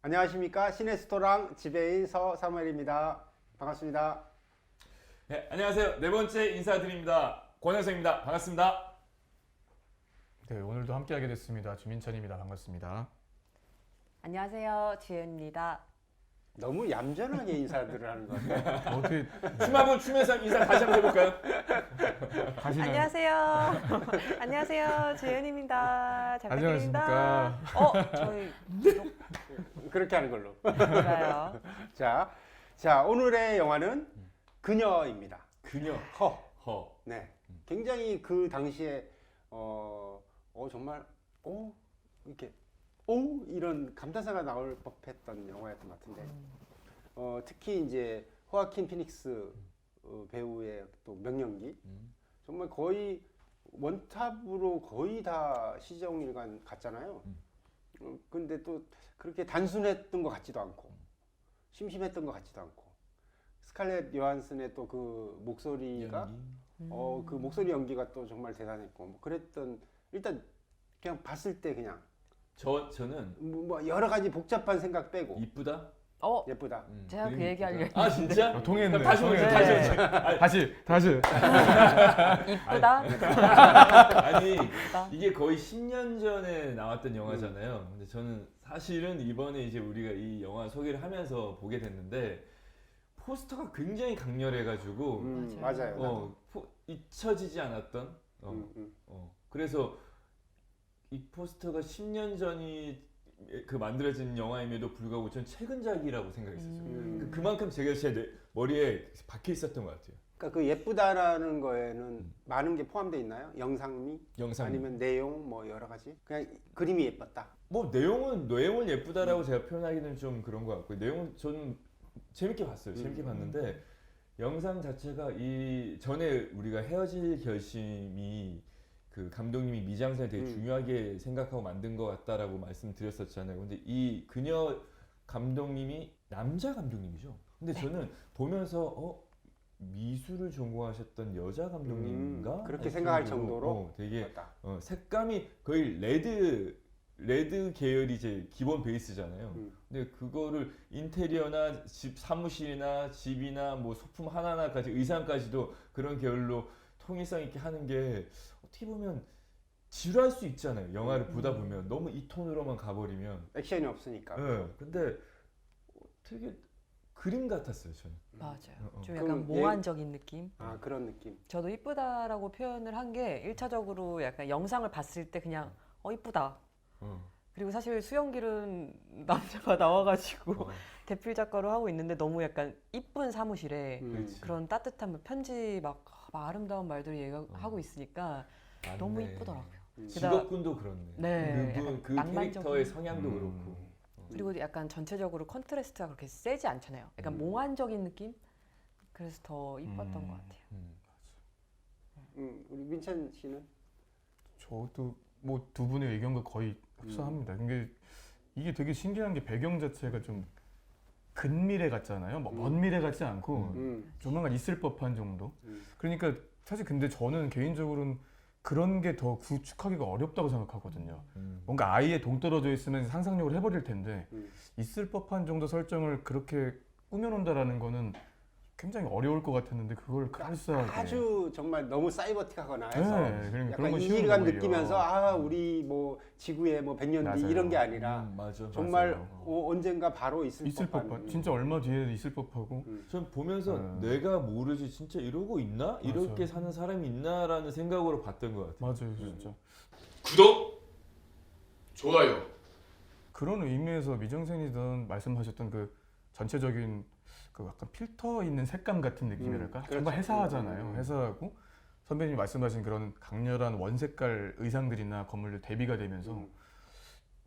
안녕하십니까. 시네스토랑 지배인 서사무엘입니다. 반갑습니다. 네, 안녕하세요. 네 번째 인사드립니다. 권현성입니다. 반갑습니다. 네, 오늘도 함께하게 됐습니다. 주민찬입니다. 반갑습니다. 안녕하세요, 지혜입니다. 너무 얌전하게 인사들을 하는 것 같아요. 어떻게 춤 한번 추면서 인사 다시 한번 해볼까요? 하시나요? 안녕하세요. 안녕하세요, 지혜입니다. 작가님입니다. 안녕하십니까. 저희 그렇게 하는 걸로. 몰라요. 자, 오늘의 영화는 그녀입니다. 그녀. 허. 네. 굉장히 그 당시에 정말 이렇게 이런 감탄사가 나올 법했던 영화였던 것 같은데 특히 이제 호아킨 피닉스 배우의 또 명연기 정말 거의 원탑으로 거의 다 시정일관 갔잖아요. 근데 또 그렇게 단순했던 것 같지도 않고 심심했던 것 같지도 않고 스칼렛 요한슨의 또 그 목소리가 그 목소리 연기가 또 정말 대단했고 뭐 그랬던 일단 그냥 봤을 때 그냥 저는 뭐 여러 가지 복잡한 생각 빼고 이쁘다. 예쁘다. 제가 그 그림이 얘기 이쁘다. 하려고 아 진짜? 통했네. 다시 오세요. 통했네. 다시. 이쁘다. 아니 이게 거의 10년 전에 나왔던 영화잖아요. 근데 저는 사실은 이번에 이제 우리가 이 영화 소개를 하면서 보게 됐는데 포스터가 굉장히 강렬해가지고 맞아요. 잊혀지지 않았던. 그래서 이 포스터가 10년 전이 그 만들어진 영화임에도 불구하고 전 최근작이라고 생각했었어요. 그만큼 제가 제 머리에 박혀 있었던 것 같아요. 그러니까 그 예쁘다라는 거에는 많은 게 포함되어 있나요? 영상미? 아니면 내용 뭐 여러 가지? 그냥 그림이 예뻤다. 뭐 내용을 예쁘다라고 제가 표현하기는 좀 그런 것 같고요. 내용은 저는 재밌게 봤어요. 재밌게 봤는데 영상 자체가 이 전에 우리가 헤어질 결심이 그 감독님이 미장센을 되게 중요하게 생각하고 만든 것 같다라고 말씀드렸었잖아요. 근데 이 그녀 감독님이 남자 감독님이죠. 근데 저는 보면서 미술을 전공하셨던 여자 감독님인가? 그렇게 생각할 정도로 되게 색감이 거의 레드 계열이 이제 기본 베이스잖아요. 근데 그거를 인테리어나 집 사무실이나 집이나 뭐 소품 하나하나까지 의상까지도 그런 계열로 통일성 있게 하는 게 어떻게 보면 지루할 수 있잖아요. 영화를 보다 보면 너무 이 톤으로만 가버리면 액션이 없으니까. 네, 근데 되게 그림 같았어요 저는. 맞아요. 좀 약간 몽환적인 느낌. 그런 느낌. 저도 이쁘다라고 표현을 한 게 1차적으로 약간 영상을 봤을 때 그냥 이쁘다. 그리고 사실 수영길은 남자가 나와가지고 대필 작가로 하고 있는데 너무 약간 이쁜 사무실에 그런 따뜻한 편지 막 아름다운 말들을 얘기하고 있으니까 맞네. 너무 이쁘더라고요. 직업군도 그렇네. 네, 그분 그 낭만적인. 캐릭터의 성향도 그렇고. 그리고 약간 전체적으로 컨트라스트가 그렇게 세지 않잖아요. 약간 몽환적인 느낌? 그래서 더 이뻤던 것 같아요. 우리 민찬 씨는? 저도 뭐 두 분의 의견과 거의 흡사합니다. 이게 되게 신기한 게 배경 자체가 좀 근미래 같잖아요. 먼 미래 같지 않고 조만간 있을 법한 정도. 그러니까 사실 근데 저는 개인적으로는 그런 게 더 구축하기가 어렵다고 생각하거든요. 뭔가 아예 동떨어져 있으면 상상력을 해버릴 텐데 있을 법한 정도 설정을 그렇게 꾸며놓는다라는 거는 굉장히 어려울 것 같았는데 그걸 그럴싸하게 아주 정말 너무 사이버틱하거나 해서 그런 약간 건 쉬운 이질감 거예요. 느끼면서 우리 뭐 지구에 뭐 100년 뒤 맞아요. 이런 게 아니라 맞아. 정말 맞아요. 언젠가 바로 있을 법한. 진짜 얼마 뒤에 있을 법하고 전 보면서 내가 모르지 진짜 이러고 있나? 이렇게 사는 사람이 있나라는 생각으로 봤던 것 같아요. 맞아요, 진짜. 구독, 좋아요. 그런 의미에서 미정센이든 말씀하셨던 그 전체적인 그 약간 필터 있는 색감 같은 느낌이랄까? 그렇죠. 정말 회사하잖아요. 회사하고 선배님이 말씀하신 그런 강렬한 원색깔 의상들이나 건물들 대비가 되면서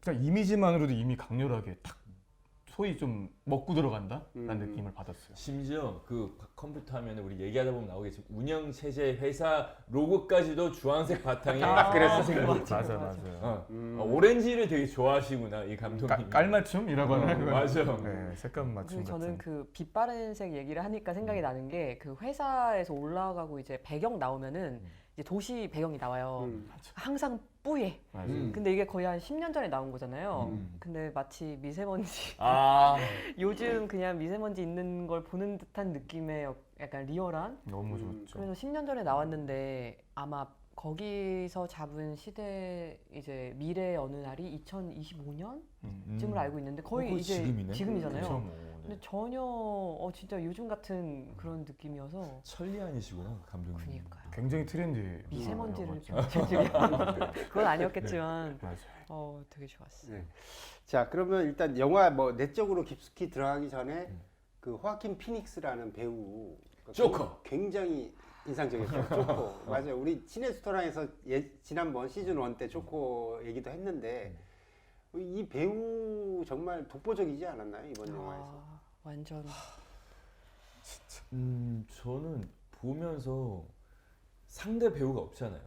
그냥 이미지만으로도 이미 강렬하게 딱 소위 좀 먹고 들어간다라는 느낌을 받았어요. 심지어 그 컴퓨터 화면에 우리 얘기하다 보면 나오겠지만 운영 체제 회사 로고까지도 주황색 바탕에 맞아요. 오렌지를 되게 좋아하시구나 이 감독님. 깔맞춤이라고 하는 거예요. 맞아. 네, 색감 맞춤 그리고 저는 같은. 그 빛 바랜 색 얘기를 하니까 생각이 나는 게 그 회사에서 올라가고 이제 배경 나오면은 이제 도시 배경이 나와요. 항상 뿌예. 맞아요. 근데 이게 거의 한 10년 전에 나온 거잖아요. 음. 근데 마치 미세먼지 아, 요즘 그냥 미세먼지 있는 걸 보는 듯한 느낌의 약간 리얼한. 너무 음. 좋죠. 그래서 10년 전에 나왔는데 아마 거기서 잡은 시대 이제 미래 어느 날이 2025년쯤을 알고 있는데 거의 그거 이제 지금이네. 지금이잖아요. 그쵸, 뭐. 근데 전혀 진짜 요즘 같은 그런 느낌이어서 천리안이시구나 감독님. 그니까요. 굉장히 트렌디. 미세먼지를 영화죠. 그건 아니었겠지만 맞아요. 되게 좋았어. 네. 자, 그러면 일단 영화 뭐 내적으로 깊숙이 들어가기 전에 그 호아킨 피닉스라는 배우 조커. 굉장히 인상적이었어요. 조커. 맞아요. 우리 시네스토랑에서 지난번 시즌 1 때 조커 얘기도 했는데 이 배우 정말 독보적이지 않았나요? 이번 영화에서. 완전 저는 보면서 상대 배우가 없잖아요.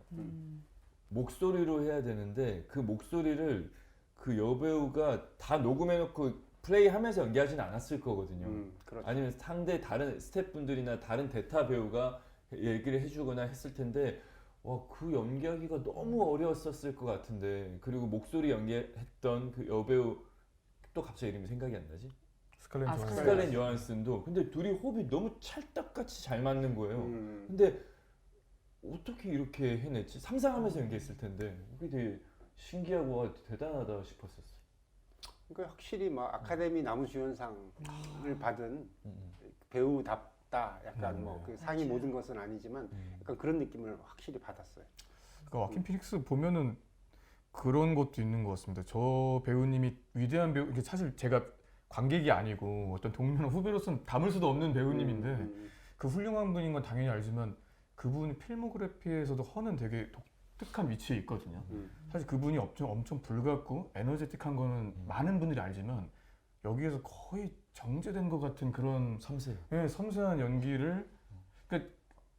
목소리로 해야 되는데 그 목소리를 그 여배우가 다 녹음해놓고 플레이하면서 연기하진 않았을 거거든요. 그렇죠. 아니면 상대 다른 스태프분들이나 다른 대타 배우가 얘기를 해주거나 했을 텐데 와, 그 연기하기가 너무 어려웠었을 것 같은데 그리고 목소리 연기했던 그 여배우 또 갑자기 이름이 생각이 안 나지? 스칼렛 아, 요한슨. 스칼렛 요한슨도 근데 둘이 호흡이 너무 찰떡같이 잘 맞는 거예요. 음. 근데 어떻게 이렇게 해냈지? 상상하면서 연기했을 텐데 그게 되게 신기하고 와, 대단하다 싶었었어. 그러니까 확실히 뭐 아카데미 남우주연상을 받은 배우답다. 약간 뭐 그 상이 맞아요. 모든 것은 아니지만 약간 그런 느낌을 확실히 받았어요. 그러니까 와킨 피닉스 보면은 그런 것도 있는 것 같습니다. 저 배우님이 위대한 배우, 이게 사실 제가 관객이 아니고 어떤 동료나 후배로서는 담을 수도 없는 배우님인데 그 훌륭한 분인 건 당연히 알지만 그분이 필모그래피에서도 허는 되게 독특한 위치에 있거든요. 사실 그분이 엄청 불같고 에너제틱한 거는 많은 분들이 알지만 여기에서 거의 정제된 것 같은 그런 섬세. 네, 섬세한 연기를 그러니까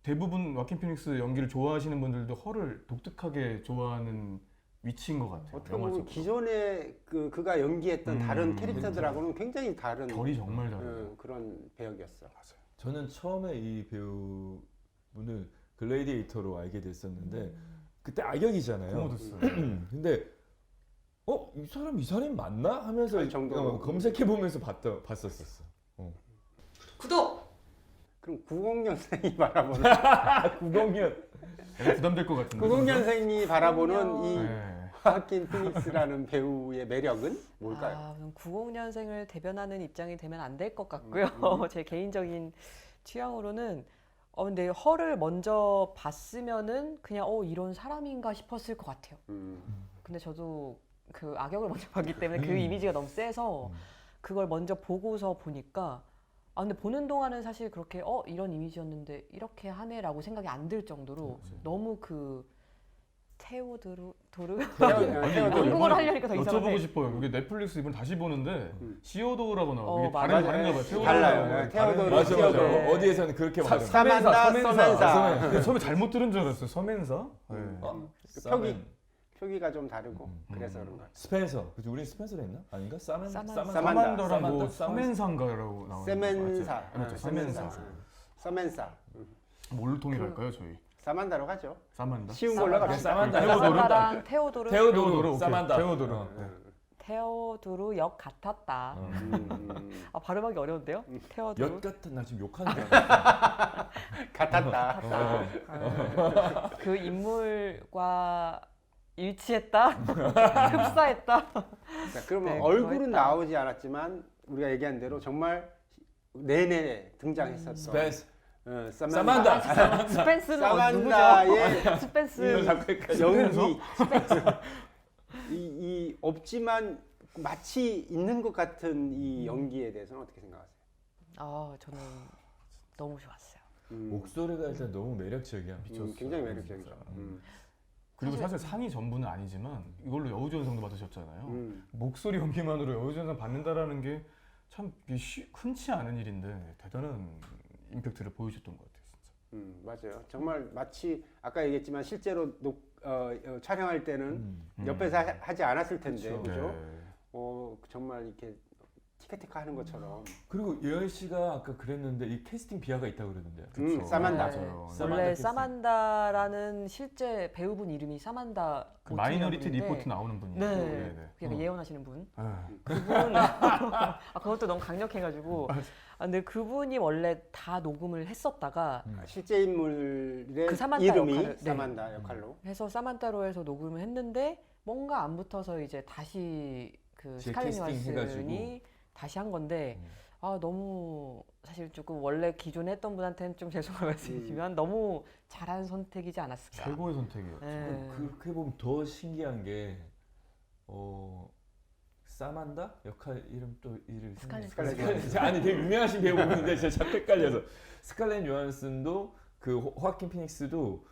대부분 와킨 피닉스 연기를 좋아하시는 분들도 허를 독특하게 좋아하는 위치인 것 같아요. 어떻게 보면 영화적으로. 기존에 그가 연기했던 다른 캐릭터들하고는 굉장히 다른 결이 정말 다르죠. 그런 배역이었어. 저는 처음에 이 배우분을 글래디에이터로 알게 됐었는데 그때 악역이잖아요. 코모드스. 근데 이 사람이 맞나 하면서 할 정도로. 검색해 보면서 봤었었어. 구독. 그럼 90년생이 바라보는 90년. 약간 부담될 것 같은데. 90년생이 바라보는 이 네. 호아킨 피닉스라는 배우의 매력은 뭘까요? 저는 90년생을 대변하는 입장이 되면 안 될 것 같고요. 제 개인적인 취향으로는 근데 허를 먼저 봤으면은 그냥 이런 사람인가 싶었을 것 같아요. 근데 저도 그 악역을 먼저 봤기 때문에 그 이미지가 너무 세서 그걸 먼저 보고서 보니까 근데 보는 동안은 사실 그렇게 이런 이미지였는데 이렇게 하네라고 생각이 안 들 정도로 너무 그 테오도르 한국어로 하려니까 더 이상한데 여쭤보고 싶어요. 이게 넷플릭스 이번 다시 보는데 시오도라고 나오고 이게 맞아요. 다른가 봐요. 테오도르. 달라요. 테오도르, 맞아. 시어도. 어디에서는 그렇게 말해요. 사만다, 서멘사. 근데 처음에 잘못 들은 줄 알았어요. 서멘사. 네. 표기가 좀 다르고 그래서 그런 것 같아요. 스펜서. 그죠? 우린 스펜서로 했나? 아닌가? 사만다랑 뭐 사만다. 서멘사인가라고 나오는 세멘사. 거 맞죠? 세멘사. 서멘사. 뭘로 통일할까요, 저희? 사만다로 가죠. 사만다. 쉬운 걸로 갑시다. 사만다랑 테오도르 테오도르. 오케이. 사만다. 테오도르. 테오도르 역 같았다. 발음하기 어려운데요? 테오도르 엿 같은 나 지금 욕하는 줄 알았어. 같았다. 그 인물과 일치했다, 흡사했다. 자, 그러면 네, 얼굴은 그거 했다. 나오지 않았지만 우리가 얘기한 대로 정말 내내 등장했었던 스펜서. 사만다. 스펜스는 사만다의 누구죠? 스펜스 연기. 이 없지만 마치 있는 것 같은 이 연기에 대해서는 어떻게 생각하세요? 저는 너무 좋았어요. 목소리가 일단 너무 매력적이야. 굉장히 매력적이죠. 그리고 사실 상이 전부는 아니지만 이걸로 여우주연상도 받으셨잖아요. 음. 목소리 연기만으로 여우주연상 받는다라는 게 참 흔치 않은 일인데 대단한 임팩트를 보여줬던 것 같아요, 진짜. 맞아요. 정말 마치 아까 얘기했지만 실제로 촬영할 때는 옆에서 하지 않았을 텐데, 그쵸. 그죠? 네. 정말 이렇게 티카티카 하는 것처럼. 그리고 예은 씨가 아까 그랬는데 이 캐스팅 비하가 있다고 그러던데요. 그쵸. 사만다. 네. 맞아요. 사만다 원래 캐스팅. 사만다라는 실제 배우분 이름이 사만다 그 마이너리티 오틴이라는 분인데 리포트 나오는 분이에요. 네. 네. 그냥 예언하시는 분. 아, 그분 아, 그것도 너무 강력해가지고 근데 그분이 원래 다 녹음을 했었다가 실제 인물의 그 사만다 이름이 역할을, 네. 사만다 역할로. 해서 사만타로 해서 녹음을 했는데 뭔가 안 붙어서 이제 다시 그 이제 스칼렛 캐스팅 요한슨이 다시 한 건데 아 너무 사실 조금 원래 기존에 했던 분한테는 좀 죄송한 말씀이지만 너무 잘한 선택이지 않았을까. 최고의 선택이에요. 네. 그렇게 보면 더 신기한 게 사만다 역할 이름 또 이름 스칼렛 아니 되게 유명하신 배우분인데 제가 자꾸 헷갈려서 스칼렛 요한슨도 그 호아킨 피닉스도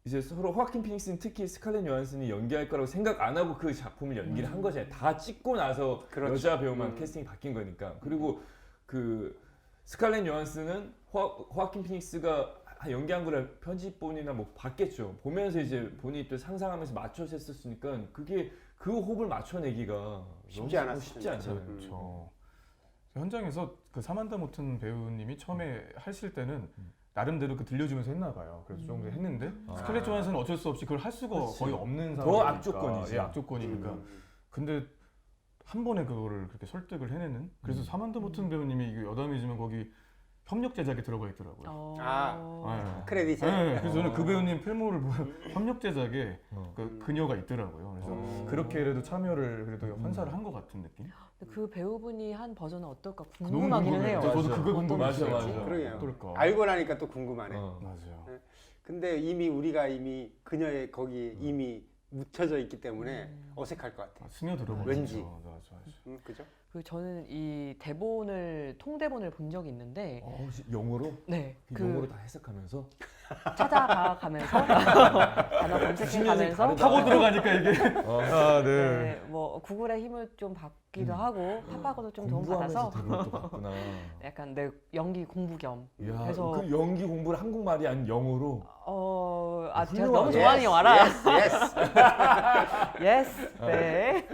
이제 서로 호아킨 피닉스는 특히 스칼렛 요한슨이 연기할 거라고 생각 안 하고 그 작품을 연기를 한 거잖아요. 다 찍고 나서 그렇죠. 여자 배우만 캐스팅이 바뀐 거니까. 그리고 그 스칼렛 요한슨은 호아킨 피닉스가 연기한 거를 편집본이나 뭐 봤겠죠. 보면서 이제 본인이 또 상상하면서 맞춰서 했었으니까 그게 그 호흡을 맞춰내기가 쉽지 너무 않았을 쉽지 텐데. 않잖아요. 그렇죠. 현장에서 그 사만다 모튼 배우님이 처음에 하실 때는 나름대로 그 들려주면서 했나 봐요. 그래서 좀 했는데 스칼렛 요한슨은 어쩔 수 없이 그걸 할 수가 그치. 거의 없는 더 상황이니까. 악조건이지. 예, 악조건이니까. 근데 한 번에 그거를 그렇게 설득을 해내는. 그래서 사만다 모튼 배우님이 이거 여담이지만 거기 협력 제작에 들어가 있더라고요. 네. 크레딧에. 네, 그래서 저는 그 배우님 필모를 보면 협력 제작에 어. 그 그녀가 있더라고요. 그래서 그렇게라도 참여를 그래도 헌사를 한 것 같은 느낌. 근데 그 배우분이 한 버전은 어떨까 너무 궁금하기는 해요. 궁금해요. 저도 맞아. 그거 궁금했어요. 맞아, 맞아. 그러게요. 어떨까? 알고 나니까 또 궁금하네. 맞아요. 근데 이미 우리가 이미 그녀의 거기 이미 묻혀져 있기 때문에 어색할 것 같아. 스며들어 버리죠. 왠지. 맞아. 그죠? 그 저는 이 대본을 통대본을 본 적이 있는데 영어로? 네, 그 영어로 다 해석하면서? 찾아가면서 단어 검색해가면서 타고 들어가니까 이게 아, 네, 뭐 구글의 힘을 좀 받기도 하고 팝하고도 좀 도움 받아서 공부하면서 대본을 또 봤구나. 약간 내 연기 공부 겸 야, 해서 그 연기 공부를 한국말이 아닌 영어로? 제가 훌륭하네. 너무 좋아하는 영화라 예스. 예스 네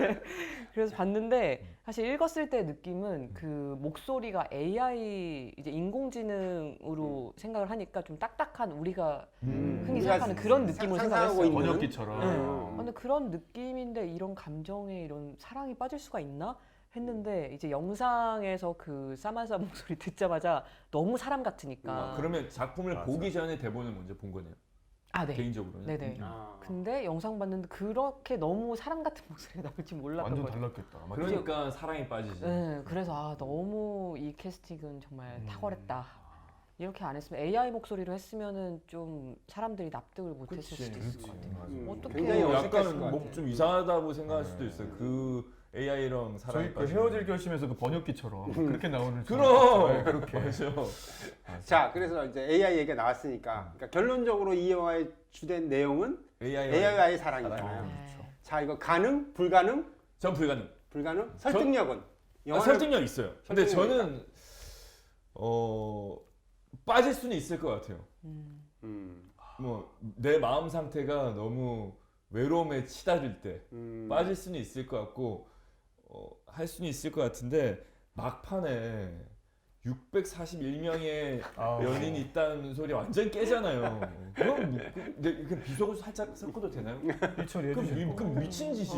그래서 봤는데 사실 읽었을 때 느낌은 그 목소리가 AI 이제 인공지능으로 생각을 하니까 좀 딱딱한 우리가 흔히 생각하는 그런 느낌으로 상상하고 생각했어요. 있는 번역기처럼. 네. 근데 그런 느낌인데 이런 감정에 이런 사랑이 빠질 수가 있나 했는데 이제 영상에서 그 사마사 목소리 듣자마자 너무 사람 같으니까. 그러면 작품을 맞아. 보기 전에 대본을 먼저 본 거네요. 아, 네. 개인적으로는. 네네. 아. 근데 영상 봤는데 그렇게 너무 사람 같은 목소리가 나올 줄 몰랐던 완전 거죠. 달랐겠다. 맞죠? 그러니까 사랑이 빠지지. 네, 그래서 너무 이 캐스팅은 정말 탁월했다. 이렇게 안 했으면 AI 목소리로 했으면은 좀 사람들이 납득을 못했을 그치, 수도 있을 것 그치. 같아요. 맞아. 어떻게 굉장히 어색했을 것 약간 같아요. 뭐 좀 이상하다고 생각할 수도 있어요. 그 AI랑 사랑이 저희 그 빠지는. 헤어질 결심에서 그 번역기처럼 그렇게 나오는 줄 그럼 알았어요. 네, 그렇게. 맞아. 자, 그래서 이제 AI 얘기가 나왔으니까 그러니까 결론적으로 이 영화의 주된 내용은 AI와의 사랑이잖아요. 네. 자, 이거 가능? 불가능? 전 불가능. 불가능? 설득력은? 영화는- 설득력 있어요. 근데 설득력 저는 빠질 수는 있을 것 같아요. 뭐 내 마음 상태가 너무 외로움에 치달을 때 빠질 수는 있을 것 같고 할 수는 있을 것 같은데 막판에 641명의 아우. 연인이 있다는 소리 완전 깨잖아요. 그럼 그 비속어 살짝 섞어도 되나요? 일처리 해주시고. 그럼 미친 짓이지.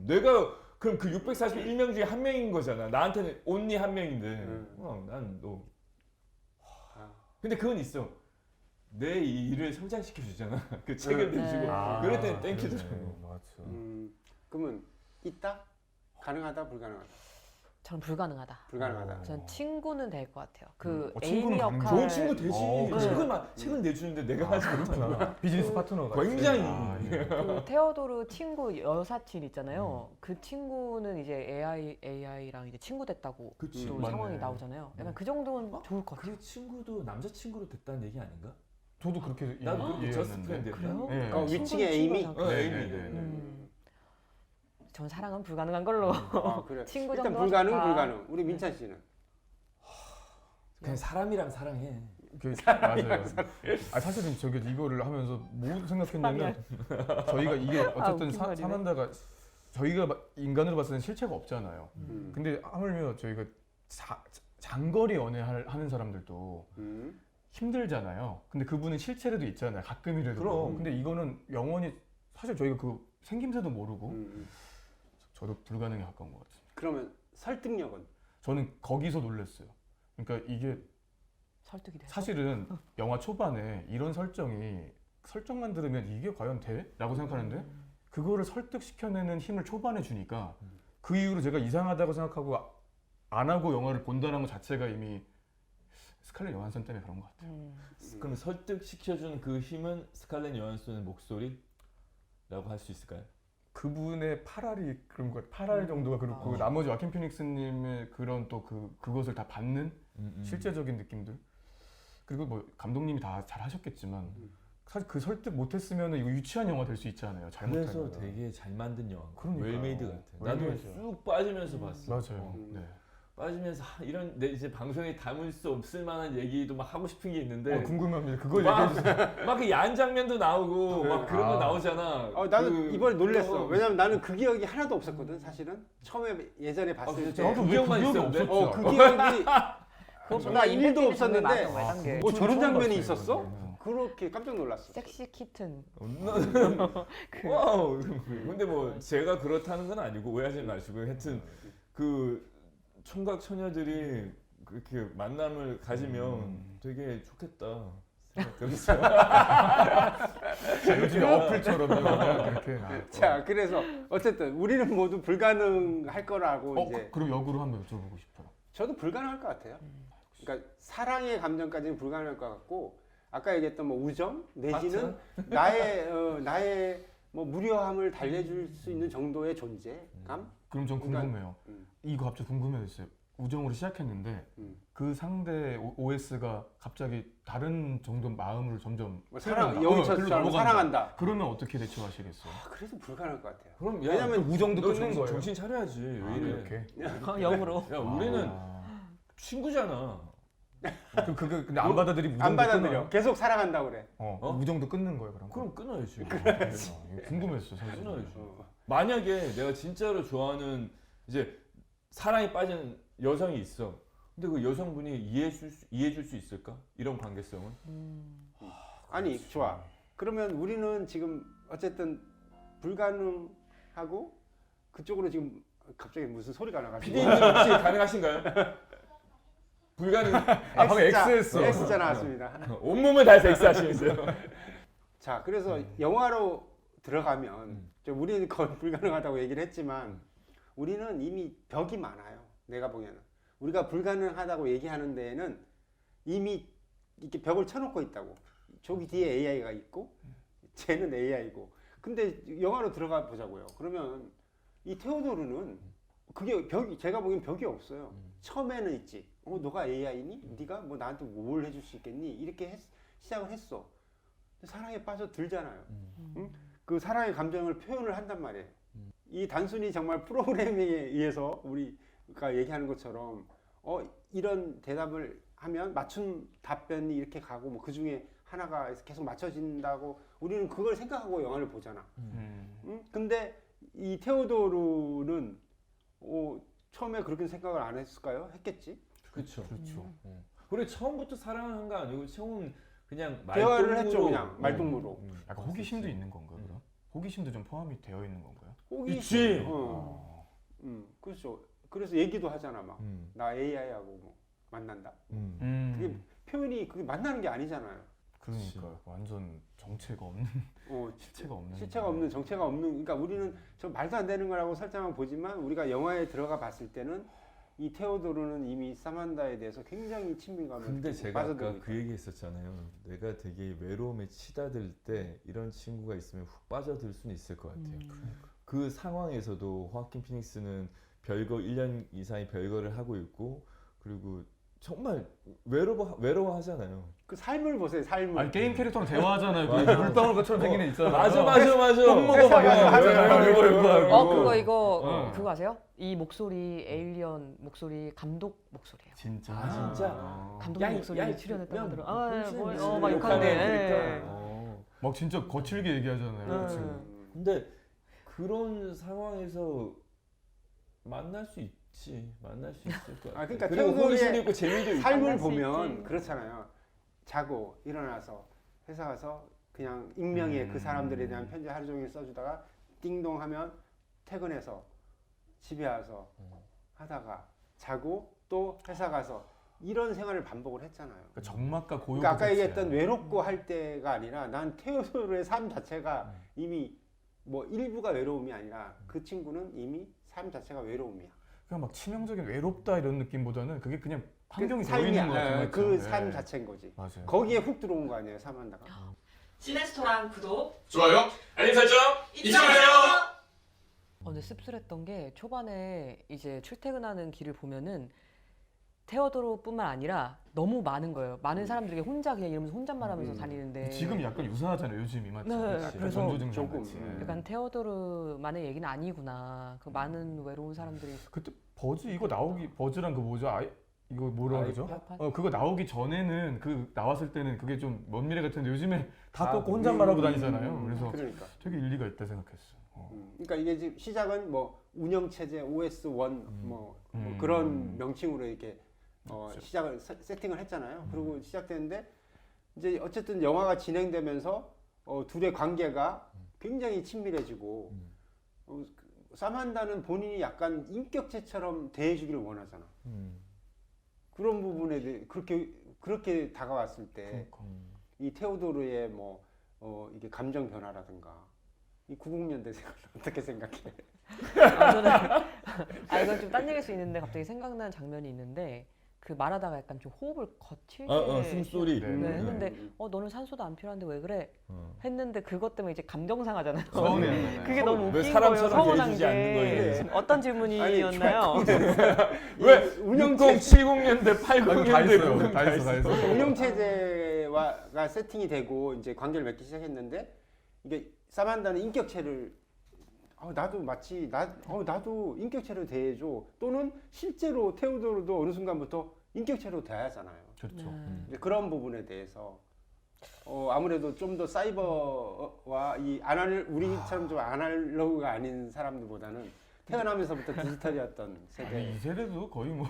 내가 그럼 그 641명 중에 한 명인 거잖아. 나한테는 온리 한 명인데 난 너. 근데 그건 있어. 내 일을 성장시켜 주잖아. 그 책을 네. 내주고 아, 그럴 때는 땡큐더라고. 맞아. 그러면 있다? 가능하다? 불가능하다? 저는 불가능하다. 불가능하다. 전 친구는 될 것 같아요. 그 친구는 에이미 가능. 역할. 좋은 친구 되지. 네. 책을 내주는데 내가 하지 못하나. 비즈니스 파트너가 굉장히. 예. 그 테오도르 친구 여사친 있잖아요. 그 친구는 이제 AI랑 이제 친구 됐다고 그치. 또 맞네. 상황이 나오잖아요. 약간 그 정도는 좋을 것 같아요. 그 친구도 남자 친구로 됐다는 얘기 아닌가? 저도 그렇게 나도 그렇게 저스트 이해했는데. 프렌드였나? 그래요? 예. 위층의 에이미? 친구가 에이미. 네. 전 사랑은 불가능한 걸로. 아, 그래. 친구 일단 정도가 불가능, 좋다. 불가능. 우리 민찬 씨는? 그냥 사람이랑 사랑해. 맞아요. 사실은 저게 이거를 하면서 뭐 생각했냐면 저희가 이게 어쨌든 웃긴 말이네. 사만다가 저희가 인간으로 봤을 때 실체가 없잖아요. 근데 하물며 저희가 장거리 연애하는 사람들도 힘들잖아요. 근데 그분은 실체라도 있잖아요. 가끔이라도. 그럼. 근데 이거는 영원히 사실 저희가 그 생김새도 모르고 저도 불가능에 가까운 것 같습니다. 그러면 설득력은? 저는 거기서 놀랐어요. 그러니까 이게 설득이 돼서. 사실은 영화 초반에 이런 설정만 들으면 이게 과연 돼? 라고 생각하는데 그거를 설득시켜내는 힘을 초반에 주니까 그 이후로 제가 이상하다고 생각하고 안 하고 영화를 본다는 것 자체가 이미 스칼렛 요한슨 때문에 그런 것 같아요. 그럼 설득시켜준 그 힘은 스칼렛 요한슨의 목소리라고 할 수 있을까요? 그분의 팔알이 그런 것, 팔알 정도가 그렇고 나머지 와킨 피닉스님의 그런 또 그것을 다 받는 실제적인 느낌들, 그리고 뭐 감독님이 다 잘 하셨겠지만 사실 그 설득 못했으면 이거 유치한 영화 될 수 있잖아요. 그래서 잘못하면. 되게 잘 만든 영화. 그러니까요. 웰메이드 같아. 나도 웰메이드. 쭉 빠지면서 봤어. 맞아요. 네. 빠지면서 이런 내 이제 방송에 담을 수 없을 만한 얘기도 막 하고 싶은 게 있는데 궁금합니다. 그거 막, 얘기해 주세요. 막 그 야한 장면도 나오고 막 그런 거 나오잖아. 나는 이번에 놀랬어. 그거- 왜냐면 나는 그 기억이 하나도 없었거든. 사실은 처음에 예전에 봤을 진짜? 때. 나도 그 기억만 기억이 있었는데? 없었죠. 그 기억이 그것보다 나 일도 없었는데 없었는데. 뭐 저런 장면이 봤어요, 있었어? 이거는. 그렇게 깜짝 놀랐어. 섹시 키튼. 와우. 근데 뭐 제가 그렇다는 건 아니고 오해하지 마시고 하여튼 그 총각 처녀들이 그렇게 만남을 가지면 되게 좋겠다 생각했어요. 요즘에 어플처럼 그냥 그렇게. 자, 그래서 어쨌든 우리는 모두 불가능할 거라고 이제 그럼 역으로 한번 여쭤보고 싶어요. 저도 불가능할 것 같아요. 그러니까 사랑의 감정까지는 불가능할 것 같고 아까 얘기했던 뭐 우정 내지는 나의 뭐 무료함을 달래줄 수 있는 정도의 존재감. 그럼 전 그러니까- 궁금해요. 이거 갑자기 궁금해졌어요. 우정으로 시작했는데 그 상대 OS가 갑자기 다른 정도 마음을 점점 뭐 사랑 표현한다. 영철처럼 글로 넘어간다. 사랑한다. 그러면 어떻게 대처하시겠어요? 그래도 불가능할 것 같아요. 그럼 왜냐면 우정도 너 끊는 거예요. 정신 차려야지. 왜 이래? 이렇게. 역으로. 야 우리는 아. 친구잖아. 근데 안 받아들이고 우정도 안 받아들여. 끊어요? 계속 사랑한다고 그래. 어? 우정도 끊는 거예요, 그럼? 그럼 끊어야지. 궁금했어, 사실. 끊어야지. 어. 만약에 내가 진짜로 좋아하는 이제 사랑에 빠진 여성이 있어. 근데 그 여성분이 이해해줄 수 있을까? 이런 관계성은? 아니 좋아. 그러면 우리는 지금 어쨌든 불가능하고 그쪽으로 지금 갑자기 무슨 소리가 나가지고. PD님 혹시 가능하신가요? 불가능. 방금 X했어. X자 나왔습니다. 온몸을 다해서 X하시면서요. 자, 그래서 영화로 들어가면 우리는 거의 불가능하다고 얘기를 했지만 우리는 이미 벽이 많아요. 내가 보기에는 우리가 불가능하다고 얘기하는 데에는 이미 이렇게 벽을 쳐놓고 있다고. 저기 뒤에 AI가 있고 쟤는 AI고. 근데 영화로 들어가 보자고요. 그러면 이 테오도르는 그게 벽이 제가 보기엔 벽이 없어요. 처음에는 있지. 너가 AI니? 네가 뭐 나한테 뭘 해줄 수 있겠니? 이렇게 시작을 했어. 사랑에 빠져들잖아요. 응? 그 사랑의 감정을 표현을 한단 말이에요. 이 단순히 정말 프로그래밍에 의해서 우리가 얘기하는 것처럼 이런 대답을 하면 맞춤 답변이 이렇게 가고 뭐 그 중에 하나가 계속 맞춰진다고 우리는 그걸 생각하고 영화를 보잖아. 응? 근데 이 테오도르는 처음에 그렇게 생각을 안 했을까요? 했겠지. 그렇죠. 그렇죠. 우리 처음부터 사랑한 거 아니고 처음 그냥 대화를 했죠, 말동무로. 그냥 말동무로. 약간 호기심도 있는 건가요, 그럼? 호기심도 좀 포함이 되어 있는 건가요? 있지. 그렇죠. 그래서 얘기도 하잖아, 막. 음. 나 AI하고 뭐 만난다. 음. 그게 표현이 그게 만나는 게 아니잖아요. 그러니까 완전 정체가 없는 실체가 없는 실체가 없는 정체가 없는. 그러니까 우리는 저 말도 안 되는 거라고 설정만 보지만 우리가 영화에 들어가 봤을 때는 이 테오도르는 이미 사만다에 대해서 굉장히 친밀감을 근데 느끼고 제가 아까 빠져들고 그 얘기 했었잖아요. 내가 되게 외로움에 치닫을 때 이런 친구가 있으면 훅 빠져들 수는 있을 것 같아요. 그 상황에서도 호아킨 피닉스는 별거 1년 이상의 별거를 하고 있고 그리고 정말 외로워하잖아요. 그 삶을 보세요, 삶을. 아니 게임 캐릭터랑 대화하잖아요. 그 맞아. 물방울 것처럼 생긴 애 있잖아요. 맞아. 똥 먹어 막 그거 그거 아세요? 이 목소리 에일리언 목소리 감독 목소리예요. 진짜. 감독 목소리 야, 출연했다고 야, 하더라고요. 막 욕하는데. 그러니까. 막 진짜 거칠게 얘기하잖아요. 네. 지금. 근데 그런 상황에서 만날 수 있지. 만날 수 있을 것 같아. 그러니까 그리고 태우도의 호기심도 있고 재미도 있고. 삶을 만날 수 보면 있지. 그렇잖아요. 자고 일어나서 회사 가서 그냥 익명의 그 사람들에 대한 편지 하루 종일 써주다가 띵동 하면 퇴근해서 집에 와서 하다가 자고 또 회사 가서 이런 생활을 반복을 했잖아요. 그러니까 적막과 고요. 그러니까 아까 얘기했던 외롭고 할 때가 아니라 난 테오도르의 삶 자체가 이미 뭐 일부가 외로움이 아니라 그 친구는 이미 삶 자체가 외로움이야. 그냥 막 치명적인 외롭다 이런 느낌보다는 그게 그냥 환경이 그 되어 있는 삶이야. 것 같아요. 그 삶 자체인 거지. 맞아요. 거기에 훅 들어온 거 아니에요, 사만다가. 시네스토랑 구독 좋아요. 알림 설정. 잊지 마세요. 근데 씁쓸했던 게 초반에 이제 출퇴근하는 길을 보면은 테오도르뿐만 아니라 너무 많은 거예요. 많은 사람들이 혼자 그냥 이러면서 혼잣말하면서 다니는데 지금 약간 유사하잖아요. 요즘이 맞죠? 네, 그치? 그래서 전조증상 조금, 같이. 약간 테오도르만의 얘기는 아니구나. 그 많은 외로운 사람들이 그때 버즈 이거 나오기 버즈랑 그 뭐죠? 이거 뭐라 그러죠? 아이팟? 그거 나오기 전에는 그 나왔을 때는 그게 좀 먼 미래 같은데 요즘에 다 아, 꺾고 혼잣말하고 다니잖아요. 그래서 그러니까. 되게 일리가 있다 생각했어. 그러니까 이게 지금 시작은 뭐 운영 체제 OS1 뭐 그런 명칭으로 이렇게 그렇죠. 시작을 세팅을 했잖아요. 그리고 시작됐는데 이제 어쨌든 영화가 진행되면서 둘의 관계가 굉장히 친밀해지고 사만다는 본인이 약간 인격체처럼 대해주기를 원하잖아. 그런 부분에 대해 그렇게 다가왔을 때 이 테오도르의 뭐 이게 감정 변화라든가 이 90년대 생각 어떻게 생각해? 저는 이건 좀 딴 얘기일 수 있는데 갑자기 생각나는 장면이 있는데 그 말하다가 약간 좀 호흡을 거칠게 숨소리. 네, 네, 했는데 너는 산소도 안 필요한데 왜 그래? 했는데 그것 때문에 이제 감정 상하잖아요. 서운해하잖아요. 그게 너무 왜 웃긴 사람처럼 거예요. 서운한 대해주지 않는 게. 거예요? 어떤 질문이었나요? 왜 운영 70년대, 다 80년대 있어요. 다 있어. 운영 체제가 세팅이 되고 이제 관계를 맺기 시작했는데 이게 사만다는 인격체를 나도 마치 나도 인격체로 대해줘 또는 실제로 테오도르도 어느 순간부터 인격체로 대하잖아요. 그렇죠. 이제 그런 부분에 대해서 아무래도 좀 더 사이버와 우리처럼 좀 아날로그가 아닌 사람들보다는 태어나면서부터 디지털이었던 세대. 아니, 이 세대도 거의 뭐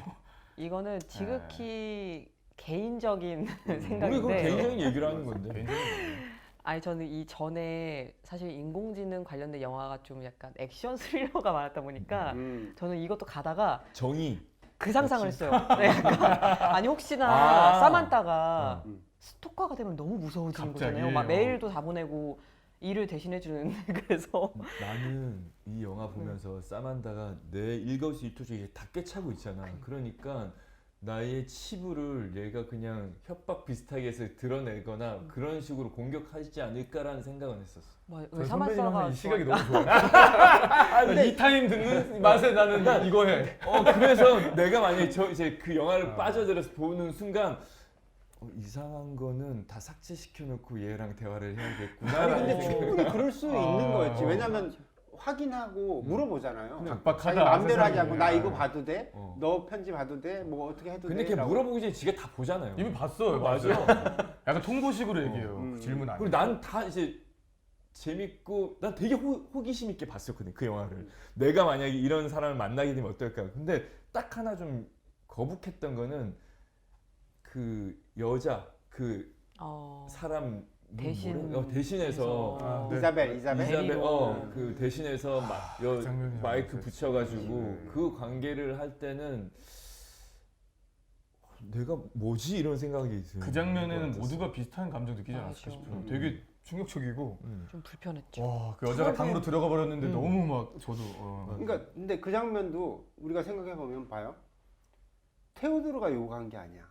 이거는 지극히 개인적인 우리 그 생각인데 개인적인 얘기를 하는 건데. 개인적인 아니 저는 이 전에 사실 인공지능 관련된 영화가 좀 약간 액션 스릴러가 많았다 보니까 저는 이것도 가다가 정의. 그 상상을 했어요. 네, 약간 아니 혹시나 사만타가 스토커가 되면 너무 무서워지는 갑자기? 거잖아요. 막 메일도 다 보내고 일을 대신해 주는 그래서 나는 이 영화 보면서 사만다가 내 일거수일투족이 다 꿰차고 있잖아. 그러니까 나의 치부를 얘가 그냥 협박 비슷하게 해서 드러내거나 그런 식으로 공격하지 않을까라는 생각은 했었어. 왜 저희 사만타가 선배님은 이 시각이 너무 아, 좋아요. 이 타임 듣는 맛에 나는 이거 해. 그래서 내가 만약에 이제 그 영화를 빠져들어서 보는 순간 이상한 거는 다 삭제시켜놓고 얘랑 대화를 해야겠구나. 아니 근데 충분히 그럴 수 있는 거였지. 어. 왜냐면 확인하고 물어보잖아요. 각박하다, 자기 마음대로 하지 세상에. 않고 나 이거 봐도 돼? 어. 너 편지 봐도 돼? 뭐 어떻게 해도 근데 돼? 걔 라고. 물어보기 전에 지가 다 보잖아요. 이미 봤어요. 맞아요. 약간 통보식으로 얘기해요. 그 질문 안. 그리고 난 다 이제 재밌고 난 되게 호기심 있게 봤었거든 그 영화를. 내가 만약에 이런 사람을 만나게 되면 어떨까. 근데 딱 하나 좀 거북했던 거는 그 여자 그 사람 대신해서 네. 이사벨 그 대신해서 그 장면이 마이크 정말 붙여가지고 그 관계를 할 때는 내가 뭐지 이런 생각이 들어요. 그 장면에는 모두가 비슷한 감정 느끼지 않았을까 맞아. 싶어요. 되게 충격적이고 좀 불편했죠. 와, 그 여자가 방으로 들어가 버렸는데 너무 막 저도 그러니까 근데 그 장면도 우리가 생각해 보면 봐요. 테오도르가 요구한 게 아니야.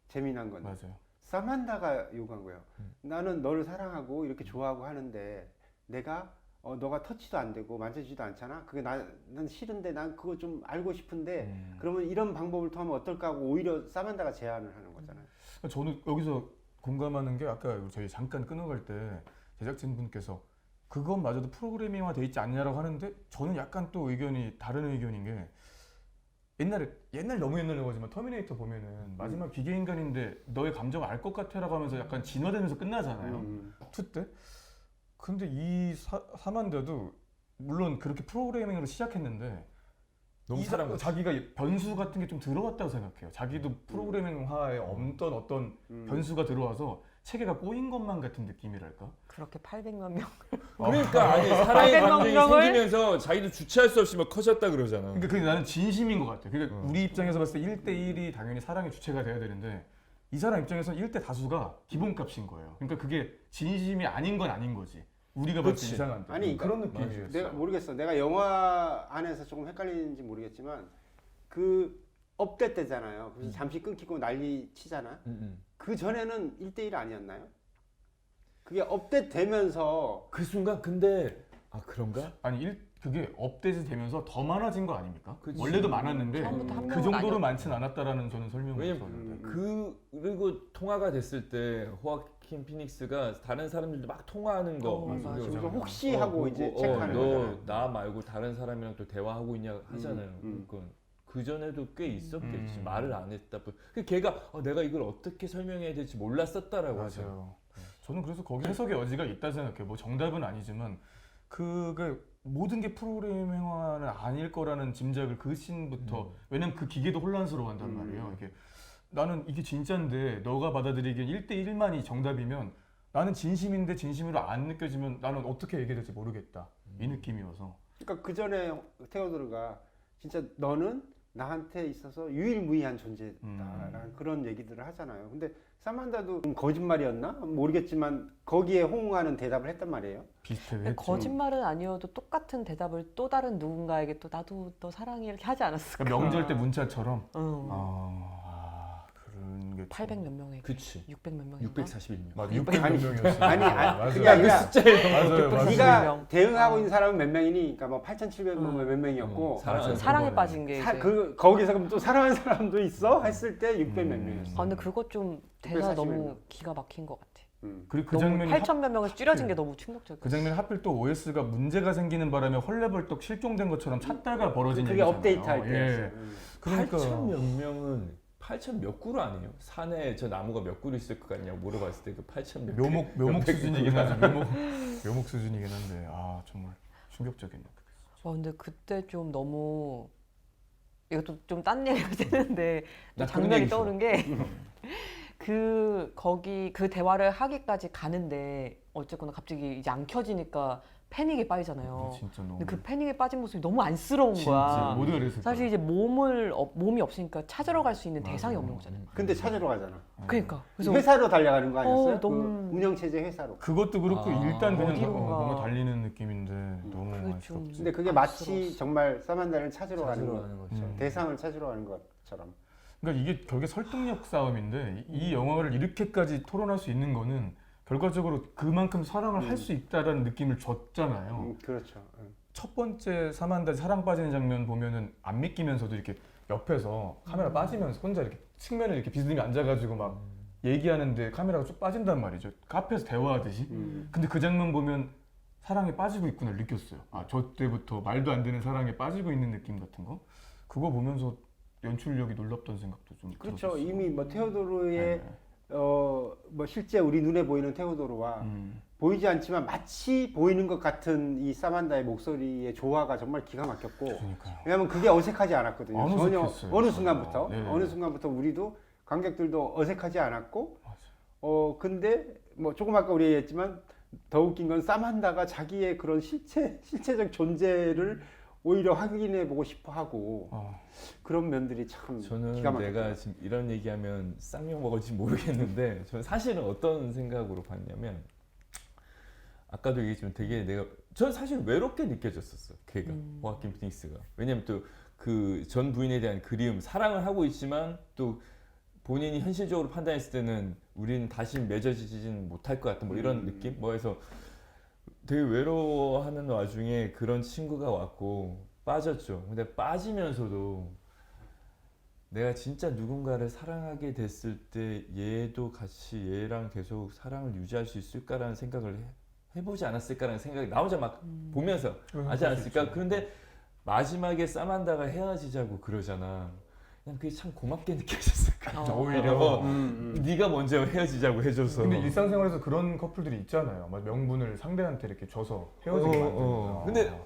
재미난 건 맞아요. 사만다가 요구한 거예요. 나는 너를 사랑하고 이렇게 좋아하고 하는데 내가 너가 터치도 안 되고 만져지지도 않잖아. 그게 난 싫은데 난 그거 좀 알고 싶은데 그러면 이런 방법을 통하면 어떨까 하고 오히려 사만다가 제안을 하는 거잖아요. 저는 여기서 공감하는 게 아까 저희 잠깐 끊어갈 때 제작진분께서 그것마저도 프로그래밍화 돼 있지 않냐라고 하는데 저는 약간 또 의견이 다른 의견인 게 옛날 너무 옛날이라고 하지만 터미네이터 보면은 마지막 기계인간인데 너의 감정을 알 것 같아라고 하면서 약간 진화되면서 끝나잖아요. 2 때. 근데 이 사만다도 물론 그렇게 프로그래밍으로 시작했는데 너무 사랑. 자기가 변수 같은 게 좀 들어왔다고 생각해요. 자기도 프로그래밍화에 어떤 변수가 들어와서 체계가 꼬인 것만 같은 느낌이랄까. 그렇게 800만 명. 그러니까 아니 사랑의 800만 감정이 명을? 생기면서 자기도 주체할 수 없이 막 커졌다 그러잖아. 그러니까 그게 나는 진심인 것 같아. 그러니까 우리 입장에서 봤을 때 1대1이 당연히 사랑의 주체가 돼야 되는데 이 사람 입장에서는 1대 다수가 기본값인 거예요. 그러니까 그게 진심이 아닌 건 아닌 거지. 우리가 봤을 때 그치. 이상한데. 아니, 그런 맞아. 느낌이었어. 내가 모르겠어. 내가 영화 안에서 조금 헷갈리는지 모르겠지만 그 업데 때잖아요. 그래서 잠시 끊기고 난리 치잖아. 그 전에는 1대1 아니었나요? 그게 업데 되면서 그 순간 근데 아 그런가? 아니 그게 업데이트 되면서 더 많아진 거 아닙니까? 그치. 원래도 많았는데 처음부터 한 그 명은 정도로 아니었- 많진 않았다라는 저는 설명을 왜냐면 들었는데. 그리고 통화가 됐을 때 호아킨 피닉스가 다른 사람들도 막 통화하는 거. 맞아. 그래서 맞아. 혹시 하고 이제 체크하는 너 거잖아. 나 말고 다른 사람이랑 또 대화하고 있냐 하잖아요. 그러니까 그 전에도 꽤 있었겠지. 말을 안 했다. 그 걔가 내가 이걸 어떻게 설명해야 될지 몰랐었다라고 하죠. 맞아요. 저는 그래서 거기 해석의 여지가 있다 생각해요. 뭐 정답은 아니지만 그게 모든 게 프로그래밍화는 아닐 거라는 짐작을 그 씬부터 왜냐면 그 기계도 혼란스러워한단 말이에요. 이게 나는 이게 진짜인데 너가 받아들이기엔 1대1만이 정답이면 나는 진심인데 진심으로 안 느껴지면 나는 어떻게 얘기해야 될지 모르겠다. 이 느낌이어서. 그러니까 그 전에 테오도르가 진짜 너는 나한테 있어서 유일무이한 존재다라는 그런 얘기들을 하잖아요. 근데 사만다도 거짓말이었나 모르겠지만 거기에 호응하는 대답을 했단 말이에요. 비슷해. 거짓말은 아니어도 똑같은 대답을 또 다른 누군가에게 또 나도 너 사랑해 이렇게 하지 않았을까? 그러니까 명절 때 문자처럼. 응. 그런 게 800 몇 명에게. 그치. 600 몇 명. 641명. 맞아. 600 몇 명이었어. 아니, 맞아요. 그게 아니라 맞아요. 맞아요. 네가 명. 대응하고 있는 사람은 몇 명이니? 그러니까 뭐 8,700명 몇 명이었고 사랑에 빠진 게 이제. 거기서 그럼 또 사랑하는 사람도 있어? 했을 때 600 몇 명이었어. 아 근데 그것 좀 대사 640 너무 명. 기가 막힌 것 같아. 그리고 그 너무 장면이 8천 몇 명에서 줄여진 게 너무 충격적이야. 그 장면이 하필 또 OS가 문제가 생기는 바람에 헐레벌떡 실종된 것처럼 찾다가 벌어진 그게 얘기잖아요. 업데이트 할 예. 때였어. 그러니까 8천 몇 명은 8천 몇 그루 아니에요? 산에 저 나무가 몇 그루 있을 것 같냐고 물어봤을 때 그 8천 몇 묘목 수준이긴 하죠. 묘목 수준이긴 한데 아 정말 충격적이네요. 근데 그때 좀 너무 이것도 좀 딴 얘기가 되는데 또 나 그런 장면이 얘기 떠오른 게 거기 그 대화를 하기까지 가는데 어쨌거나 갑자기 이제 안 켜지니까 패닉에 빠지잖아요. 진짜 너무 근데 그 패닉에 빠진 모습이 너무 안쓰러운 진짜 거야. 모두가 그랬을 사실 거야. 이제 몸이 없으니까 찾으러 갈 수 있는 대상이 없는 거잖아요. 근데 찾으러 가잖아. 그러니까 그래서 회사로 달려가는 거 아니었어요? 너무- 그 운영체제 회사로. 그것도 그렇고 일단 그냥 어디론가. 뭔가 달리는 느낌인데 너무 그게 좀- 안쓰럽지. 근데 그게 마치 정말 사만다를 찾으러 가는 찾으러 거, 가는 것처럼. 대상을 찾으러 가는 것처럼. 그러니까 이게 결국에 설득력 싸움인데 이 영화를 이렇게까지 토론할 수 있는 거는 결과적으로 그만큼 사랑을 할 수 있다라는 느낌을 줬잖아요. 그렇죠. 첫 번째 사만다 사랑 빠지는 장면 보면은 안 믿기면서도 이렇게 옆에서 카메라 빠지면서 혼자 이렇게 측면에 이렇게 비스듬히 앉아가지고 막 얘기하는데 카메라가 쭉 빠진단 말이죠. 카페에서 대화하듯이. 근데 그 장면 보면 사랑에 빠지고 있구나 느꼈어요. 아, 저 때부터 말도 안 되는 사랑에 빠지고 있는 느낌 같은 거. 그거 보면서 연출력이 놀랍다는 생각도 좀 그렇죠. 들었었어요. 이미 뭐 테오도르의 네. 뭐 실제 우리 눈에 보이는 테오도르와 보이지 않지만 마치 보이는 것 같은 이 사만다의 목소리의 조화가 정말 기가 막혔고, 그러니까요. 왜냐하면 그게 어색하지 않았거든요. 안 전혀 어색했어요, 어느 진짜. 순간부터 네. 어느 순간부터 우리도 관객들도 어색하지 않았고, 근데 뭐 조금 아까 우리 얘기했지만 더 웃긴 건 사만다가 자기의 그런 실체적 존재를 오히려 확인해 보고 싶어 하고 그런 면들이 참 저는 기가 내가 막혔어요. 지금 이런 얘기하면 쌍욕 먹을지 모르겠는데 저는 사실은 어떤 생각으로 봤냐면 아까도 얘기했지만 되게 저는 사실 외롭게 느껴졌었어. 걔가 호아킨 피닉스가. 왜냐면 또 그 전 부인에 대한 그리움, 사랑을 하고 있지만 또 본인이 현실적으로 판단했을 때는 우리는 다시 맺어지지는 못할 것 같은 뭐 이런 느낌? 뭐 해서 되게 외로워하는 와중에 그런 친구가 왔고 빠졌죠. 근데 빠지면서도 내가 진짜 누군가를 사랑하게 됐을 때 얘도 같이 얘랑 계속 사랑을 유지할 수 있을까라는 생각을 해보지 않았을까라는 생각이 나 혼자 막 보면서 하지 않았을까. 그런데 마지막에 사만다가 헤어지자고 그러잖아. 난 그게 참 고맙게 느껴졌을까. 오히려. 네가 먼저 헤어지자고 해줘서. 근데 일상생활에서 그런 커플들이 있잖아요. 막 명분을 상대한테 이렇게 줘서 헤어지게 만드는. 근데